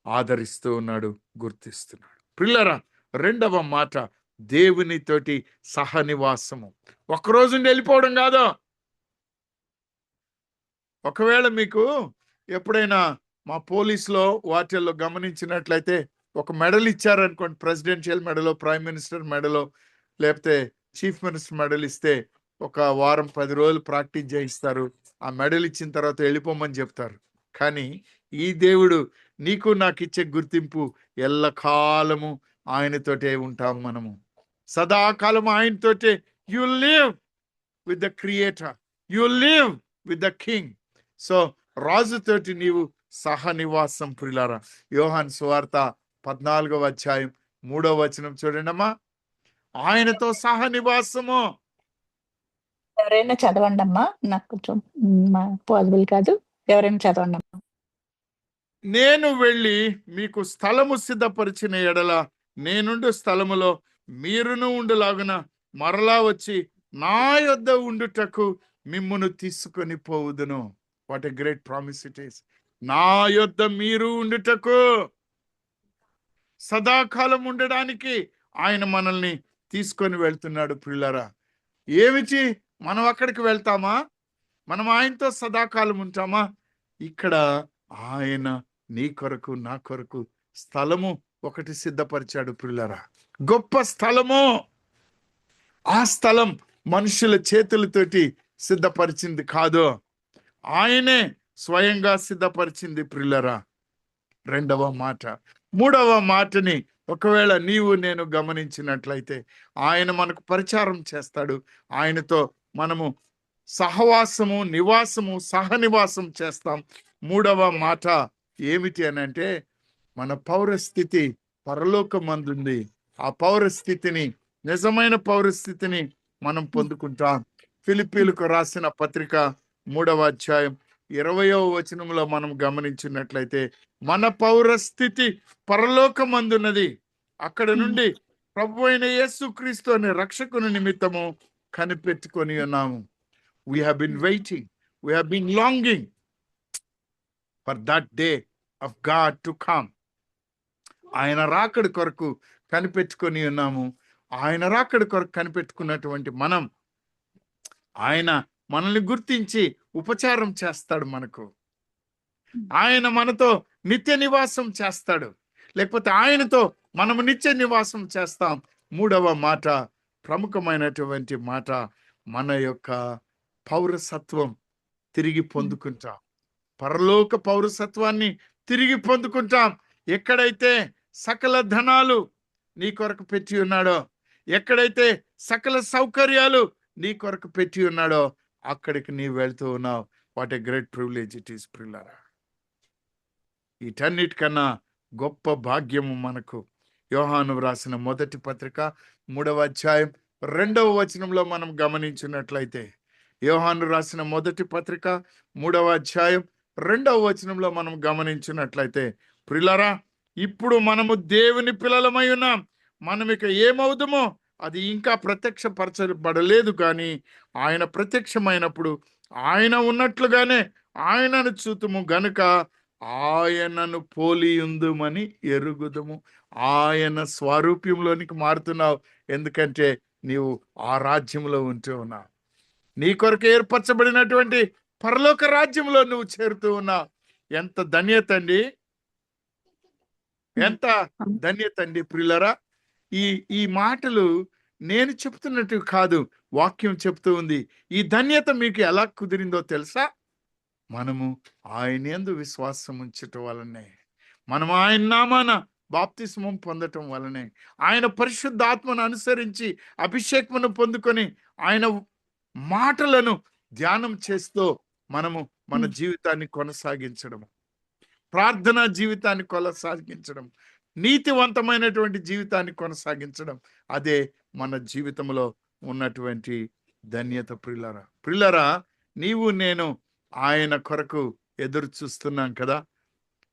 ఆదరిస్తూ ఉన్నాడు, గుర్తిస్తున్నాడు. ప్రియులారా, రెండవ మాట దేవునితోటి సహనివాసము. ఒక్కరోజు వెళ్ళిపోవడం కాదు. ఒకవేళ మీకు ఎప్పుడైనా మా పోలీసులో వాటిల్లో గమనించినట్లయితే ఒక మెడల్ ఇచ్చారనుకోండి, ప్రెసిడెన్షియల్ మెడలో, ప్రైమ్ మినిస్టర్ మెడలో, లేకపోతే చీఫ్ మినిస్టర్ మెడల్ ఇస్తే ఒక వారం 10 రోజులు ప్రాక్టీస్ చేయిస్తారు. ఆ మెడల్ ఇచ్చిన తర్వాత వెళ్ళిపోమని చెప్తారు. కానీ ఈ దేవుడు నీకు నాకు ఇచ్చే గుర్తింపు ఎల్లకాలము ఆయనతోటే ఉంటాం. మనము సదాకాలము ఆయనతోటే. You live with the creator, you live with the king. So రాజుతోటి నీవు సహనివాసం. ప్రియులారా, యోహాను సువార్త 14వ అధ్యాయం 3వ వచనం చూడండి అమ్మా. ఆయనతో సహనివాసము. ఎవరైనా చదవండి అమ్మా, నాకు కొంచెం పాసిబుల్ కాదు. ఎవరైనా చదవండి అమ్మా. నేను వెళ్ళి మీకు స్థలము సిద్ధపరిచిన ఎడల నేనుండు స్థలములో మీరును ఉండులాగున మరలా వచ్చి నా యొద్ద ఉండుటకు మిమ్మును తీసుకొని పోవుదును. What a great promise it is. నా యొద్ద మీరు ఉండుటకు, సదాకాలం ఉండడానికి ఆయన మనల్ని తీసుకొని వెళ్తున్నాడు. ప్రియులారా, ఏమిటి మనం అక్కడికి వెళ్తామా? మనం ఆయనతో సదాకాలం ఉంటామా? ఇక్కడ ఆయన నీ కొరకు నా కొరకు స్థలము ఒకటి సిద్ధపరిచాడు. ప్రియులారా, గొప్ప స్థలము. ఆ స్థలం మనుషుల చేతులతోటి సిద్ధపరిచింది కాదు, ఆయనే స్వయంగా సిద్ధపరిచింది. ప్రియులారా, రెండవ మాట. మూడవ మాటని ఒకవేళ నీవు నేను గమనించినట్లయితే ఆయన మనకు పరిచారం చేస్తాడు. ఆయనతో మనము సహవాసము, నివాసము, సహనివాసం చేస్తాం. మూడవ మాట ఏమిటి అని అంటే, మన పౌరస్థితి పరలోకమందుంది. ఆ పౌరస్థితిని, నిజమైన పౌరస్థితిని మనం పొందుకుంటాం. ఫిలిప్పీలకు రాసిన పత్రిక 3వ అధ్యాయం 20వ వచనంలో మనం గమనించినట్లయితే, మన పౌరస్థితి పరలోకమందున్నది. అక్కడ నుండి ప్రభు అయిన యేసుక్రీస్తు అనే రక్షకుని నిమిత్తము కనిపెట్టుకొని ఉన్నాము. We have been waiting, we have been longing for that day of God to come. ఆయన రాకడ కొరకు కనిపెట్టుకొని ఉన్నాము. ఆయన రాకడ కొరకు కనిపెట్టుకున్నటువంటి మనం, ఆయన మనల్ని గుర్తించి ఉపచారం చేస్తాడు మనకు. ఆయన మనతో నిత్య నివాసం చేస్తాడు, లేకపోతే ఆయనతో మనము నిత్య నివాసం చేస్తాం. మూడవ మాట, ప్రముఖమైనటువంటి మాట, మన యొక్క పౌరసత్వం తిరిగి పొందుకుంటాం. పరలోక పౌరసత్వాన్ని తిరిగి పొందుకుంటాం. ఎక్కడైతే సకల ధనాలు నీ కొరకు పెట్టి ఉన్నాడో, ఎక్కడైతే సకల సౌకర్యాలు నీ కొరకు పెట్టి ఉన్నాడో, అక్కడికి నీ వెళ్తూ ఉన్నావు. What a great privilege it is. ప్రియులారా, వీటన్నిటికన్నా గొప్ప భాగ్యము మనకు. యోహాను రాసిన మొదటి పత్రిక 3వ అధ్యాయం 2వ వచనంలో మనం గమనించినట్లయితే, యోహాను రాసిన మొదటి పత్రిక 3వ అధ్యాయం 2వ వచనంలో మనం గమనించినట్లయితే, ప్రియులారా, ఇప్పుడు మనము దేవుని పిల్లలమై ఉన్నాం. మనం ఇక ఏమవుదుమో అది ఇంకా ప్రత్యక్షపరచబడలేదు, కానీ ఆయన ప్రత్యక్షమైనప్పుడు ఆయన ఉన్నట్లుగానే ఆయనను చూతుము గనుక ఆయనను పోలియుందుమని ఎరుగుదుము. ఆయన స్వరూప్యంలోనికి మారుతున్నావు, ఎందుకంటే నీవు ఆ రాజ్యంలో ఉంటూ ఉన్నావు. నీ కొరకు ఏర్పరచబడినటువంటి పరలోక రాజ్యంలో నువ్వు చేరుతూ ఉన్నావు. ఎంత ధన్యత అండి, ఎంత ధన్యత అండి. ప్రియులరా, ఈ మాటలు నేను చెప్తున్నట్టు కాదు, వాక్యం చెప్తూ ఉంది. ఈ ధన్యత మీకు ఎలా కుదిరిందో తెలుసా? మనము ఆయన యందు విశ్వాసం ఉంచటం వలనే, మనం ఆయన నామాన బాప్తిస్మం పొందటం వలనే, ఆయన పరిశుద్ధాత్మను అనుసరించి అభిషేకమును పొందుకొని ఆయన మాటలను ధ్యానం చేస్తూ మనము మన జీవితాన్ని కొనసాగించడం, ప్రార్థనా జీవితాన్ని కొనసాగించడం, నీతివంతమైనటువంటి జీవితాన్ని కొనసాగించడం, అదే మన జీవితంలో ఉన్నటువంటి ధన్యత. ప్రియులారా, నీవు నేను ఆయన కొరకు ఎదురు చూస్తున్నాం కదా.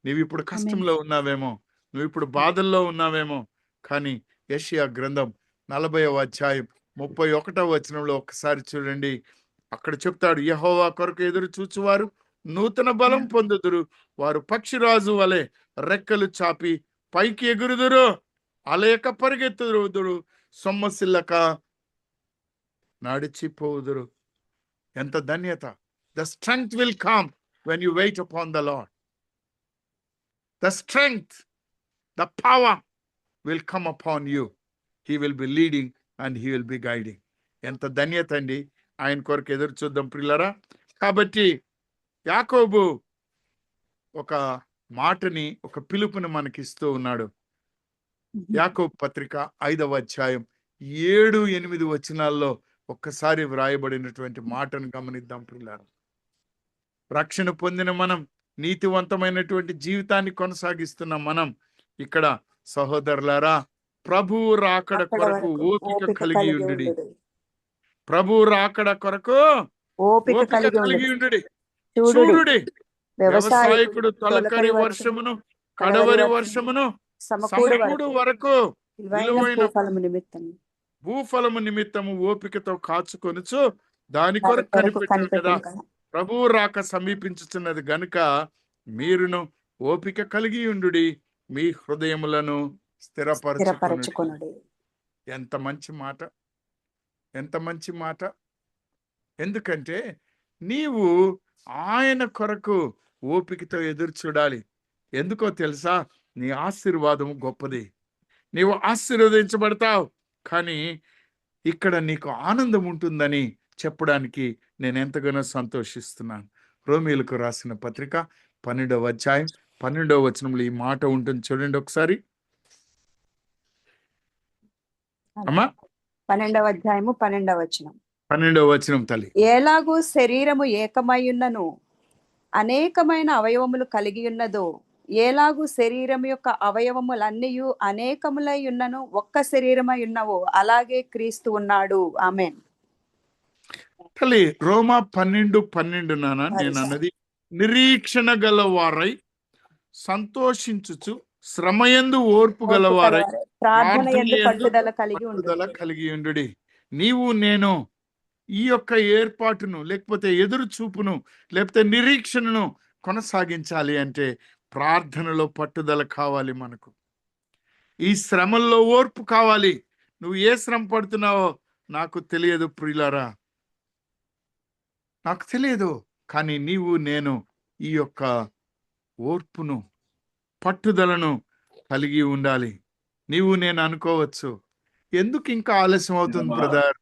నువ్వు ఇప్పుడు కష్టంలో ఉన్నావేమో, నువ్వు ఇప్పుడు బాధల్లో ఉన్నావేమో, కానీ యెషయా గ్రంథం 40వ అధ్యాయం 31వ వచనంలో ఒక్కసారి చూడండి. అక్కడ చెప్తాడు, యెహోవా కొరకు ఎదురు చూచువారు నూతన బలం పొందుదురు, వారు పక్షిరాజు వలె రెక్కలు చాపి పైకి ఎగురుదురు, అలయక పరిగెత్తుదురు, సొమ్మసిల్లక నడిచిపోదురు. ఎంత ధన్యత! The strength will come when you wait upon the Lord. The strength, the power will come upon you. He will be leading and he will be guiding. ఎంత ధన్యత అండి. ఆయన కొరకు ఎదురు చూద్దాం ప్రియులారా. కాబట్టి యాకోబు ఒక మాటని, ఒక పిలుపుని మనకిస్తూ ఉన్నాడు. యాకోబు పత్రిక 5వ అధ్యాయం 7-8 వచనాల్లో ఒక్కసారి వ్రాయబడినటువంటి మాటను గమనిద్దాం ప్రియులారా. రక్షణ పొందిన మనం, నీతివంతమైనటువంటి జీవితాన్ని కొనసాగిస్తున్న మనం ఇక్కడ సహోదరులారా, ప్రభువు రాకడ కొరకు ఓపిక కలిగి ఉండుడి. ప్రభువు రాకడ కొరకు ఓపిక కలిగి ఉండుడి. చూడుడి, వ్యవసాయకుడు తొలకరి వర్షమును కడవరి వర్షమును సమకూడు వరకు విలువైన భూఫలము నిమిత్తము ఓపికతో కాచుకొనుచు దాని కొరకు కనిపెట్టారు కదా. ప్రభువు రాక సమీపించుచున్నది గనుక మీరును ఓపిక కలిగి ఉండుడి, మీ హృదయములను స్థిరపరచుకొనుడి. ఎంత మంచి మాట, ఎంత మంచి మాట. ఎందుకంటే నీవు ఆయన కొరకు ఓపికతో ఎదురు చూడాలి. ఎందుకో తెలుసా? నీ ఆశీర్వాదం గొప్పది, నీవు ఆశీర్వదించబడతావు. కానీ ఇక్కడ నీకు ఆనందం ఉంటుందని చెప్పడానికి నేను ఎంతగానో సంతోషిస్తున్నాను. రోమీయులకు రాసిన పత్రిక 12వ అధ్యాయం 12వ వచనంలో ఈ మాట ఉంటుంది, చూడండి ఒకసారి అమ్మా. 12వ అధ్యాయము 12వ వచనం. 12వ వచనం తల్లి. ఎలాగూ శరీరము ఏకమైయున్నను అనేకమైన అవయవములు కలిగి ఉన్నదో, ఎలాగూ శరీరం యొక్క అవయవములన్నీయు అనేకములై ఉన్నను ఒక్క శరీరమై ఉన్నవో, అలాగే క్రీస్తు ఉన్నాడు. ఆమేన్. తల్లి, రోమా 12:12 నాన్న నేను అన్నది, నిరీక్షణ గలవారై సంతోషించుచు శ్రమయందు ఓర్పు గలవారై ప్రార్థనయందు పట్టుదల కలిగి ఉండుడి. నీవు నేను ఈ యొక్క ఏర్పాటును, లేకపోతే ఎదురు చూపును, లేకపోతే నిరీక్షణను కొనసాగించాలి అంటే ప్రార్థనలో పట్టుదల కావాలి మనకు. ఈ శ్రమల్లో ఓర్పు కావాలి. నువ్వు ఏ శ్రమ పడుతున్నావో నాకు తెలియదు ప్రియులారా, నాకు తెలియదు. కానీ నీవు నేను ఈ యొక్క ఓర్పును, పట్టుదలను కలిగి ఉండాలి. నీవు నేను అనుకోవచ్చు, ఎందుకు ఇంకా ఆలస్యం అవుతుంది బ్రదర్,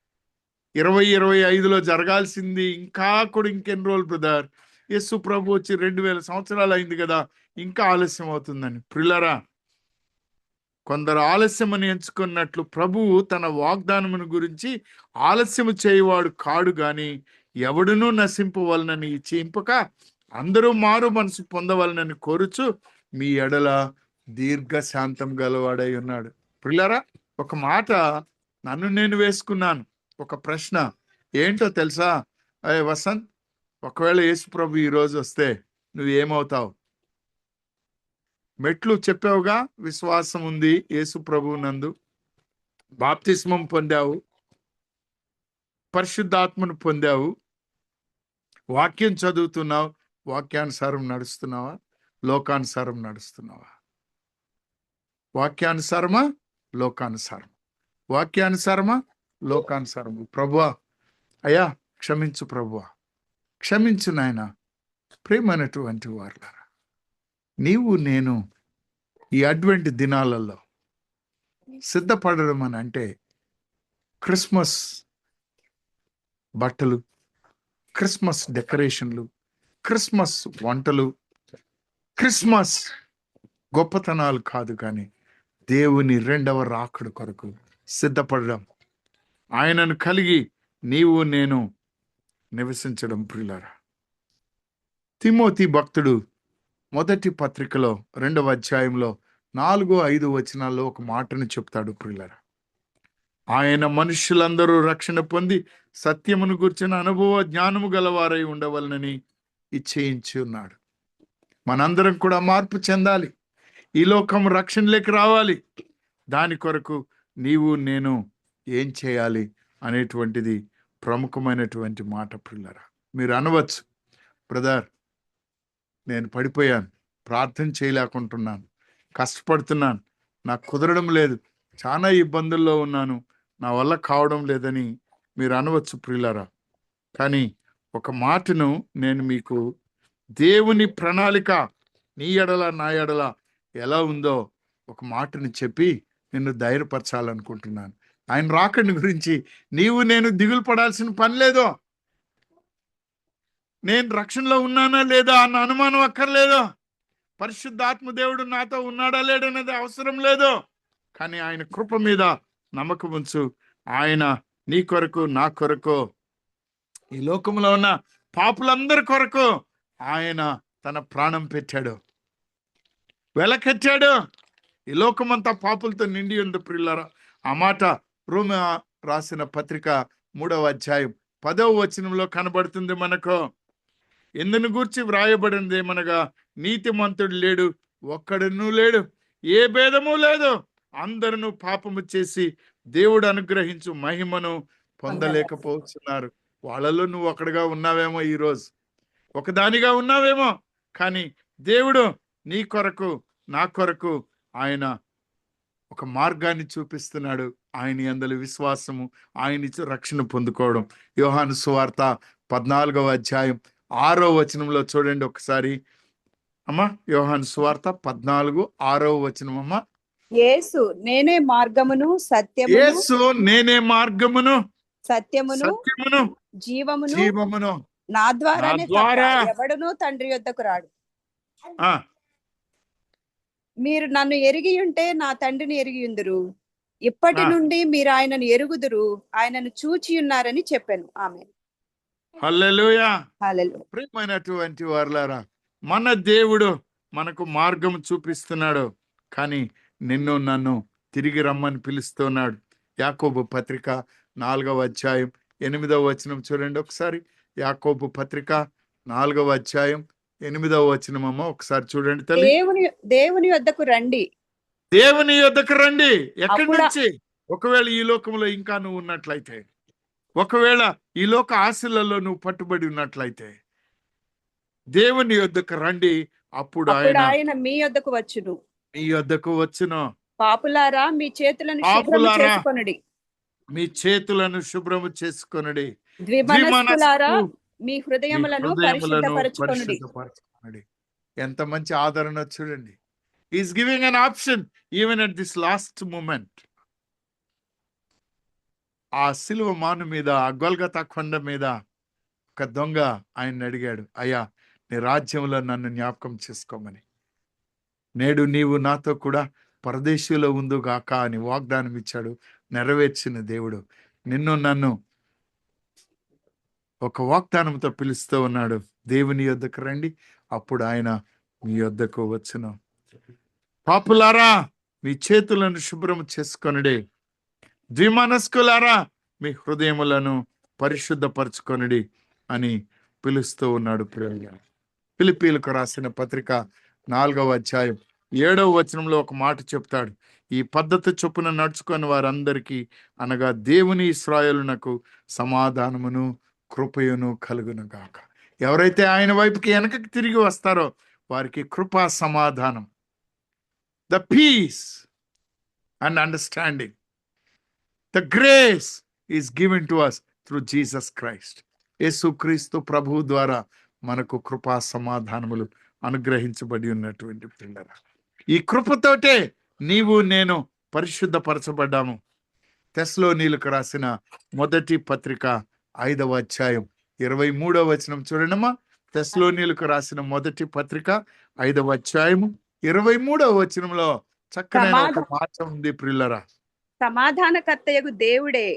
2025లో జరగాల్సింది ఇంకా కూడా ఇంకెన్ని రోజులు బ్రదర్, యేసు ప్రభు వచ్చి 2000 సంవత్సరాలు అయింది కదా, ఇంకా ఆలస్యం అవుతుందని. ప్రియులారా, కొందరు ఆలస్యం అని ఎంచుకున్నట్లు ప్రభువు తన వాగ్దానమును గురించి ఆలస్యము చేయవాడు కాడు గాని ఎవడునూ నశింపవలనని ఇచ్చింపక అందరూ మారు మనసు పొందవలనని కోరుచు మీ ఎడల దీర్ఘశాంతం గలవాడై ఉన్నాడు. ప్రియులారా, ఒక మాట నన్ను నేను వేసుకున్నాను, ఒక ప్రశ్న ఏంటో తెలుసా? అయ్యే వసంత్, ఒకవేళ యేసు ప్రభు ఈరోజు వస్తే నువ్వేమవుతావు? మెట్లు చెప్పావుగా, విశ్వాసం ఉంది యేసు ప్రభు నందు, బాప్తిస్మం పొందావు, పరిశుద్ధాత్మను పొందావు, వాక్యం చదువుతున్నావు, వాక్యానుసారం నడుస్తున్నావా, లోకానుసారం నడుస్తున్నావా? వాక్యానుసారమా, లోకానుసారం? వాక్యానుసారమా, లోకానుసారము? ప్రభువా, అయ్యా క్షమించు ప్రభువా, క్షమించు నాయన. ప్రేమైనటువంటి వారులారా, నీవు నేను ఈ అడ్వెంట్ దినాలలో సిద్ధపడడం అని అంటే క్రిస్మస్ బట్టలు, క్రిస్మస్ డెకరేషన్లు, క్రిస్మస్ వంటలు, క్రిస్మస్ గొప్పతనాలు కాదు, కానీ దేవుని రెండవ రాకడ కొరకు సిద్ధపడడం, ఆయనను కలిగి నీవు నేను నివసించడం. ప్రియులారా, తిమోతి భక్తుడు మొదటి పత్రికలో 2వ అధ్యాయంలో 4-5 వచనాల్లో ఒక మాటను చెప్తాడు. ప్రియులారా, ఆయన మనుష్యులందరూ రక్షణ పొంది సత్యమును గుర్చిన అనుభవ జ్ఞానము గలవారై ఉండవలనని ఇచ్చేయించి ఉన్నాడు. మనందరం కూడా మార్పు చెందాలి. ఈ లోకం రక్షణలోకి రావాలి. దాని కొరకు నీవు నేను ఏం చేయాలి అనేటువంటిది ప్రముఖమైనటువంటి మాట ప్రియులారా. మీరు అనవచ్చు, బ్రదర్ నేను పడిపోయాను, ప్రార్థన చేయలేకుంటున్నాను, కష్టపడుతున్నాను, నాకు కుదరడం లేదు, చాలా ఇబ్బందుల్లో ఉన్నాను, నా వల్ల కావడం లేదని మీరు అనవచ్చు ప్రియులారా. కానీ ఒక మాటను నేను మీకు, దేవుని ప్రణాళిక నీ ఎడల నా ఎడల ఎలా ఉందో ఒక మాటని చెప్పి నిన్ను ధైర్యపరచాలనుకుంటున్నాను. ఆయన రాకడి గురించి నీవు నేను దిగులు పడాల్సిన పని లేదు. నేను రక్షణలో ఉన్నానా లేదా అన్న అనుమానం అక్కర్లేదు. పరిశుద్ధాత్మ దేవుడు నాతో ఉన్నాడా లేడనేది అవసరం లేదు. కానీ ఆయన కృప మీద నమ్మకం ఉంచు. ఆయన నీ కొరకు నా కొరకు, ఈ లోకంలో ఉన్న పాపులందరి కొరకు ఆయన తన ప్రాణం పెట్టాడు, వెలకెట్టాడు. ఈ లోకమంతా పాపులతో నిండి ఉంది ప్రియులారా. ఆ మాట రోమా రాసిన పత్రిక 3వ అధ్యాయం 10వ వచనంలో కనబడుతుంది మనకు. ఎందును గూర్చి వ్రాయబడింది ఏమనగా, నీతిమంతుడు లేడు, ఒక్కడునూ లేడు, ఏ భేదము లేదు, అందరూ పాపము చేసి దేవుడు అనుగ్రహించు మహిమను పొందలేకపోతున్నారు. వాళ్ళలో నువ్వు ఒకడుగా ఉన్నావేమో, ఈరోజు ఒకదానిగా ఉన్నావేమో. కానీ దేవుడు నీ కొరకు నా కొరకు ఆయన ఒక మార్గాన్ని చూపిస్తున్నాడు. ఆయన యందలి విశ్వాసము, ఆయన ఇచ్చే రక్షణ పొందుకోవడం. యోహాను సువార్త 14వ అధ్యాయం 6వ వచనంలో చూడండి ఒకసారి అమ్మా. యోహాను సువార్త 14:6వ వచనం అమ్మా. యేసు నేనే మార్గమును సత్యమును యేసు నేనే మార్గమును సత్యమును జీవమును నా ద్వారానే తప్ప ద్వారా ఎవడునూ తండ్రి యొద్దకు రాడు. ఆ మీరు నన్ను ఎరిగి ఉంటే నా తండ్రిని ఎరిగి ఉందురు. ఇప్పటి నుండి మీరు ఆయనను ఎరుగుదురు, ఆయనను చూచి ఉన్నారని చెప్పాను. ఆమె హల్లెలూయా. హల్లెలూయా. ప్రియమైనటువంటి వారలారా, మన దేవుడు మనకు మార్గం చూపిస్తున్నాడు. కానీ నిన్ను నన్ను తిరిగి రమ్మని పిలుస్తున్నాడు. యాకోబు పత్రిక 4వ అధ్యాయం 8వ వచనం చూడండి ఒకసారి. యాకోబు పత్రిక 4వ అధ్యాయం 8వ వచనం అమ్మ ఒకసారి చూడండి తల్లి. దేవుని యొద్దకు రండి. దేవుని యొద్దకు రండి. ఎక్కడి నుంచి? ఒకవేళ ఈ లోకంలో ఇంకా నువ్వు ఉన్నట్లయితే, ఒకవేళ ఈ లోక ఆశలలో నువ్వు పట్టుబడి ఉన్నట్లయితే, దేవుని యొద్దకు రండి. అప్పుడు ఆయన మీ యొద్దకు వచ్చును. మీ యొద్దకు వచ్చును. పాపులారా మీ చేతులను శుభ్రము చేసుకొనుడి. మీ చేతులను శుభ్రము చేసుకొనుడి. ద్విమనస్కులారా మీ హృదయములను పరిశుద్ధపరచుకొనుడి. ఎంత మంచి ఆదరణ చూడండి. Is giving an option even at this last moment. ఆ సిలువ మాను మీద, ఆ గొల్గతా కొండ మీద ఒక దొంగ ఆయన అడిగాడు, అయ్యా నీ రాజ్యంలో నన్ను జ్ఞాపకం చేసుకోమని. నేడు నీవు నాతో కూడా పరదేశంలో ఉందుగాక అని వాగ్దానం ఇచ్చాడు. నెరవేర్చిన దేవుడు నిన్ను నన్ను ఒక వాగ్దానంతో పిలుస్తూ ఉన్నాడు. దేవుని యొద్దకు రండి, అప్పుడు ఆయన మీ యొద్దకు వచ్చును. పాపులారా మీ చేతులను శుభ్రం చేసుకొనుడి. ద్విమనస్కులారా మీ హృదయములను పరిశుద్ధపరచుకొనుడి అని పిలుస్తూ ఉన్నాడు. ప్రియులారా, ఫిలిప్పీలకు రాసిన పత్రిక 4వ అధ్యాయం 7వ వచనంలో ఒక మాట చెప్తాడు. ఈ పద్ధతి చొప్పున నడుచుకొని వారందరికీ, అనగా దేవుని ఇశ్రాయేలునకు సమాధానమును కృపయును కలుగును గాక. ఎవరైతే ఆయన వైపుకి వెనకకి తిరిగి వస్తారో వారికి కృపా సమాధానం, the peace and understanding, the grace is given to us through Jesus Christ. Yesukristu ప్రభువు ద్వారా మనకు కృపా సమాధానములు అనుగ్రహించబడి ఉన్నటువంటి పిల్లరా, ఈ కృపతోటే నీవు నేను పరిశుద్ధపరచబడ్డాము. తెస్సలోనీయులకు రాసిన మొదటి పత్రిక 5వ అధ్యాయం 23వ వచనం చూడండమ్మా. తెస్సలోనీయులకు రాసిన మొదటి పత్రిక 5వ అధ్యాయము 23వ వచనంలో చక్కనైన ఒక మాట ఉంది ప్రియులరా. సమాధానకర్తయగు దేవుడే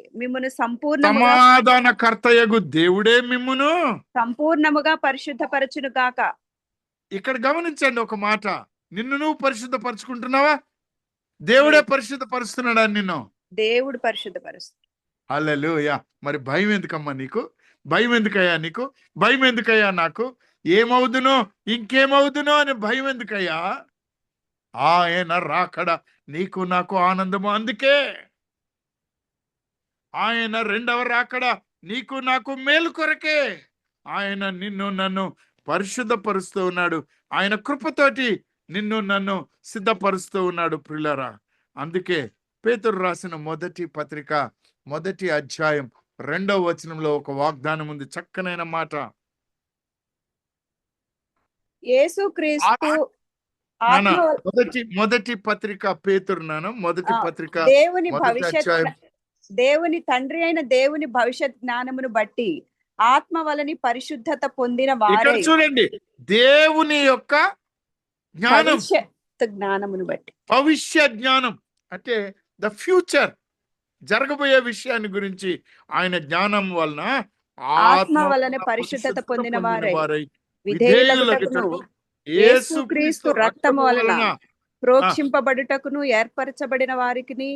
మిమ్మును సంపూర్ణముగా పరిశుద్ధపరచును గాక. ఇక్కడ గమనించండి ఒక మాట. నిన్ను నువ్వు పరిశుద్ధపరచుకుంటున్నావా? దేవుడే పరిశుద్ధపరుస్తున్నాడా నిన్ను? దేవుడు పరిశుద్ధపరుస్తున్నాడు. హల్లెలూయా. మరి భయం ఎందుకమ్మా నీకు? భయం ఎందుకయ్యా నీకు? భయం ఎందుకయ్యా నాకు? ఏమవుదునో ఇంకేమవుదునో అని భయం ఎందుకయ్యా? ఆయన రాకడ నీకు నాకు ఆనందము. అందుకే ఆయన రెండవ రాకడ నీకు నాకు మేలు కొరకే. ఆయన నిన్ను నన్ను పరిశుద్ధపరుస్తూ ఉన్నాడు. ఆయన కృపతోటి నిన్ను నన్ను సిద్ధపరుస్తూ ఉన్నాడు ప్రియులారా. అందుకే పేతురు రాసిన మొదటి పత్రిక 1వ అధ్యాయం 2వ వచనంలో ఒక వాగ్దానం ఉంది, చక్కనైన మాట. యేసుక్రీస్తు నాన్న, ఆత్మ మొదటి పత్రిక పేతురు నాన్న, మొదటి పత్రిక దేవుని 1వ భవిష్యత్ అధ్యాయం. దేవుని తండ్రి అయిన దేవుని భవిష్యత్ జ్ఞానమును బట్టి ఆత్మ వలని పరిశుద్ధత పొందిన ఇక్కడ వారే. చూడండి, దేవుని యొక్క జ్ఞానం, భవిష్యత్ జ్ఞానమును బట్టి. భవిష్య జ్ఞానం అంటే ద ఫ్యూచర్, జరగబోయే విషయాన్ని గురించి ఆయన జ్ఞానం వలన ఆత్మ వలన పరిశుద్ధత పొందిన వారై విధేయులగుటకును యేసుక్రీస్తు రక్తము వలన ప్రోక్షింపబడుటకును ఏర్పరచబడిన వారికి,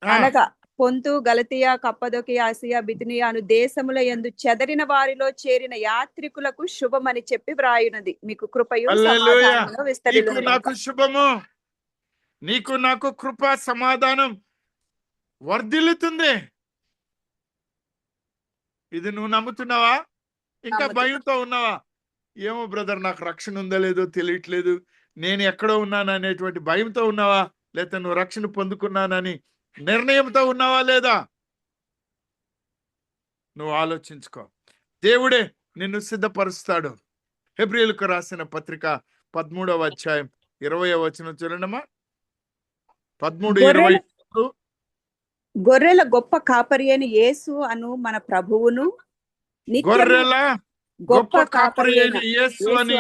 అనగా పొంతు, గలతియా, కప్పదొకియా, ఆసియా, బిథునియా అను దేశముల యందు చెదరిన వారిలో చేరిన యాత్రికులకు శుభమని చెప్పి వ్రాయునది. మీకు కృపయు హల్లెలూయా. సమాధానమును నీకు విస్తరిల్లును నాకు గాక. శుభము, నీకు నాకు కృప సమాధానం వర్ధిల్లుతుంది. ఇది నువ్వు నమ్ముతున్నావా? ఇంకా నమ్ముతున్నా. భయంతో ఉన్నావా? ఏమో బ్రదర్, నాకు రక్షణ ఉందో లేదో తెలియట్లేదు, నేను ఎక్కడో ఉన్నాను అనేటువంటి భయంతో ఉన్నావా? లేకపోతే నువ్వు రక్షణ పొందుకున్నానని నిర్ణయంతో ఉన్నావా లేదా? నువ్వు ఆలోచించుకో. దేవుడే నిన్ను సిద్ధపరుస్తాడు. హెబ్రీయులకు రాసిన పత్రిక 13వ అధ్యాయం 20వ వచనం చూడండమ్మా. 13:20. గొర్రెల గొప్ప కాపరి అయిన యేసు అను మన ప్రభువును, నిత్యము గొర్రెల గొప్ప కాపరి అయిన యేసు అని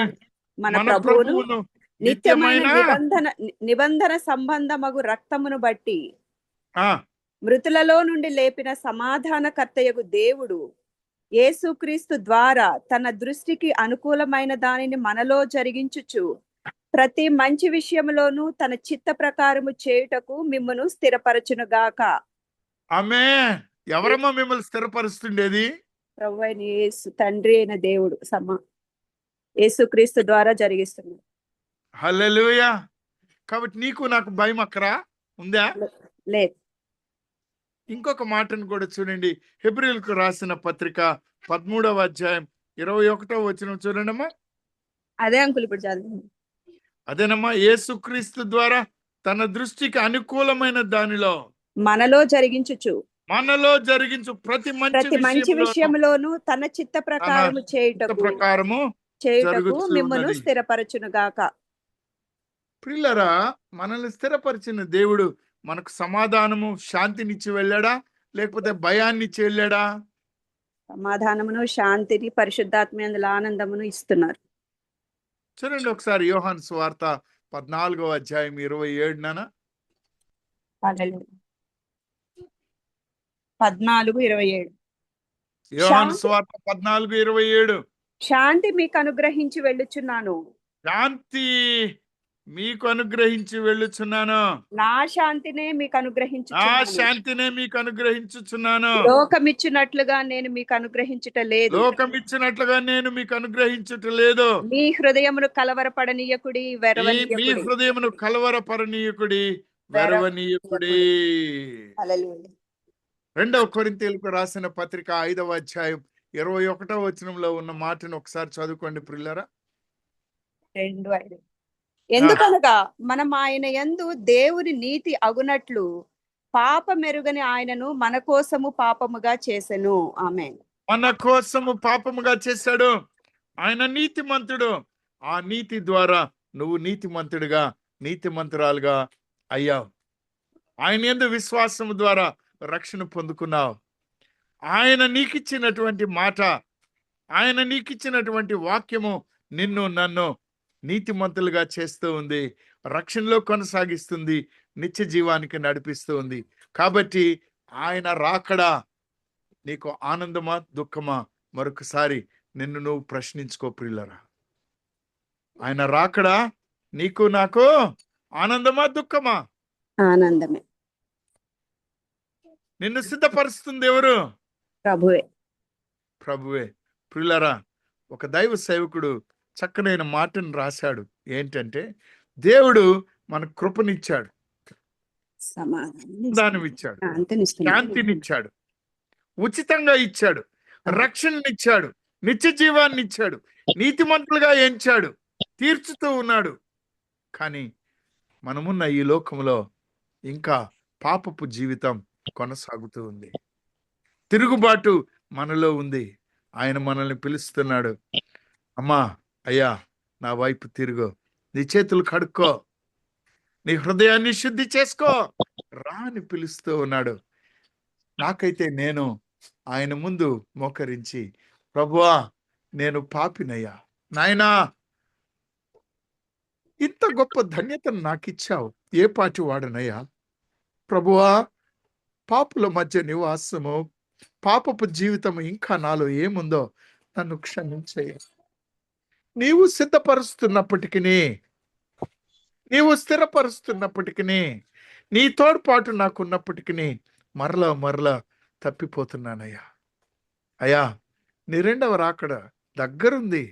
మన మన ప్రభువును ప్రభువును నిత్యమైన నిత్యమైన నిబంధన సంబంధమగు రక్తమును బట్టి ఆ, మృతులలో నుండి లేపిన సమాధానకర్తయగు దేవుడు యేసుక్రీస్తు ద్వారా తన దృష్టికి అనుకూలమైన దానిని మనలో జరిగించుచు ప్రతి మంచి విషయములోనూ తన చిత్త ప్రకారము చేయుటకు మిమ్మును స్థిరపరచునుగాక. ఆమేన్. ఎవరమ్మా మిమ్మల్ని స్థిరపరుస్తుండేది? ప్రభువైన యేసు, తండ్రి అయిన దేవుడు యేసుక్రీస్తు ద్వారా జరిగిస్తున్నాడు. హల్లెలూయా. కాబట్టి నీకు నాకు భయం అక్కరా ఉందా? లేదు. ఇంకొక మాటను కూడా చూడండి, హెబ్రీయులకు రాసిన పత్రిక 13వ అధ్యాయం 21వ వచనం చూడండమ్మా. అదే అంకుల్ ఇప్పుడు చదివింది. అదేనమ్మా, యేసుక్రీస్తు ద్వారా తన దృష్టికి అనుకూలమైన దానిలో మనలో జరిగించుచు ప్రతి మంచి మంచి విషయంలో విషయములోను తన చిత్త ప్రకారము చేయుటకు ప్రకారము జరుగుతూ మిమ్మును ఉన్నది. స్థిరపరచునుగాక. ప్రియులరా, మనల్ని స్థిరపరిచిన దేవుడు మనకు సమాధానము, శాంతినిచ్చి వెళ్ళాడా లేకపోతే భయాన్ని ఇచ్చి వెళ్ళాడా? సమాధానమును, శాంతిని, పరిశుద్ధాత్మయందుల ఆనందమును ఇస్తున్నారు. చూడండి ఒకసారి యోహాను సువార్త 14వ అధ్యాయం 27. 14:27. యోహాను సువార్త 14:27. శాంతి మీకు అనుగ్రహించి వెళ్ళుచున్నాను, శాంతి మీకు అనుగ్రహించి వెళ్ళుచున్నాను, నా శాంతినే మీకు నా అనుగ్రహించుచున్నాను. శాంతినే మీకు అనుగ్రహించుచున్నాను. లోకమిచ్చినట్లుగా నేను మీకు అనుగ్రహించుట లేదు. లోకమిచ్చినట్లుగా నేను మీకు అనుగ్రహించుట లేదు. మీ హృదయమును కలవరపడనీయకుడి, మీ వెరవనీయకుడి. హృదయమును కలవరపరనీయకుడి, వెరవనీయకుడి. హల్లెలూయా. 2వ కొరింథీయులకు రాసిన పత్రిక 5వ అధ్యాయం 21వ వచనంలో ఉన్న మాటను ఒకసారి చదువుకోండి ప్రియులారా. 2:5. ఎందుకనగా మనం ఆయన యందు దేవుని నీతి అగునట్లు పాపమెరుగని ఆయనను మన కోసము పాపముగా చేసెను. ఆమేన్. మన కోసము పాపముగా చేశాడు. ఆయన నీతిమంతుడు. ఆ నీతి ద్వారా నువ్వు నీతిమంతుడిగా, నీతిమంతురాలుగా అయ్యావు. ఆయన యందు విశ్వాసము ద్వారా రక్షణ పొందుకున్నావు. ఆయన నీకిచ్చినటువంటి మాట, ఆయన నీకిచ్చినటువంటి వాక్యము నిన్ను నన్ను నీతిమంతులుగా చేస్తూ ఉంది, రక్షణలో కొనసాగిస్తుంది, నిత్య జీవానికి నడిపిస్తూ ఉంది. కాబట్టి ఆయన రాకడా నీకు ఆనందమా దుఃఖమా? మరొకసారి నిన్ను నువ్వు ప్రశ్నించుకో ప్రియులరా. ఆయన రాకడా నీకు నాకు ఆనందమా దుఃఖమా? ఆనందమే. నిన్ను సిద్ధపరుస్తుంది ఎవరు? ప్రభువే. ప్రభువే. ప్రియులరా, ఒక దైవ సేవకుడు చక్కనైన మాటను రాశాడు. ఏంటంటే, దేవుడు మన కృపనిచ్చాడు, సమాధానం ఇచ్చాడు, శాంతినిచ్చాడు, ఉచితంగా ఇచ్చాడు, రక్షణనిచ్చాడు, నిత్య జీవాన్ని ఇచ్చాడు, నీతిమంతులుగా ఎంచాడు, తీర్చుతూ ఉన్నాడు. కానీ మనమున్న ఈ లోకంలో ఇంకా పాపపు జీవితం కొనసాగుతూ ఉంది. తిరుగుబాటు మనలో ఉంది. ఆయన మనల్ని పిలుస్తున్నాడు, అమ్మా, అయ్యా, నా వైపు తిరుగు, నీ చేతులు కడుక్కో, నీ హృదయాన్ని శుద్ధి చేసుకో, రా అని పిలుస్తూ ఉన్నాడు. నాకైతే నేను ఆయన ముందు మోకరించి, ప్రభువా, నేను పాపినయ్యా, నాయనా, ఇంత గొప్ప ధన్యతను నాకు ఇచ్చావు, ఏ పాటి వాడనయ్యా ప్రభువా, పాపుల మధ్య నివాసము, పాపపు జీవితం ఇంకా నాలో ఏముందో నన్ను క్షమించయ్యా. నీవు సిద్ధపరుస్తున్నప్పటికీ, నీవు స్థిరపరుస్తున్నప్పటికీ, నీ తోడ్పాటు నాకున్నప్పటికీ మరలా తప్పిపోతున్నానయ్యా. అయ్యా, నీ రెండవ రాకడ దగ్గరుంది,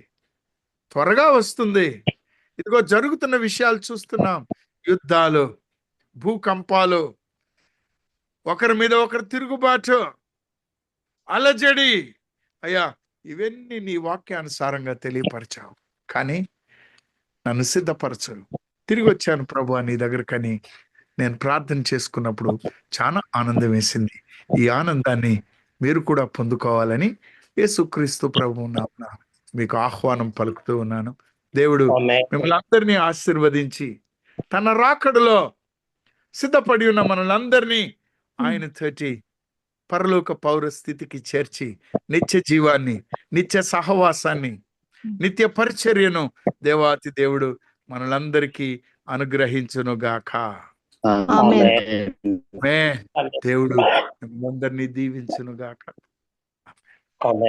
త్వరగా వస్తుంది. ఇదిగో జరుగుతున్న విషయాలు చూస్తున్నాం, యుద్ధాలు, భూకంపాలు, ఒకరి మీద ఒకరు తిరుగుబాటు, అలజడి. అయ్యా, ఇవన్నీ నీ వాక్యానుసారంగా తెలియపరిచావు, కానీ నన్ను సిద్ధపరచు. తిరిగి వచ్చాను ప్రభువా నీ దగ్గరకని నేను ప్రార్థన చేసుకున్నప్పుడు చాలా ఆనందం వేసింది. ఈ ఆనందాన్ని మీరు కూడా పొందుకోవాలని యేసుక్రీస్తు ప్రభువు నామమున మీకు ఆహ్వానం పలుకుతూ ఉన్నాను. దేవుడు మిమ్మల్ని అందరినీ ఆశీర్వదించి తన రాకడలో సిద్ధపడి ఉన్న మనల్ని ఆయన తోటి పరలోక పౌర స్థితికి చేర్చి నిత్య జీవాన్ని, నిత్య సహవాసాన్ని, నిత్య పరిచర్యను దేవాతి దేవుడు మనలందరికీ అనుగ్రహించును గాక. దేవుడు మనందరినీ దీవించును గాక.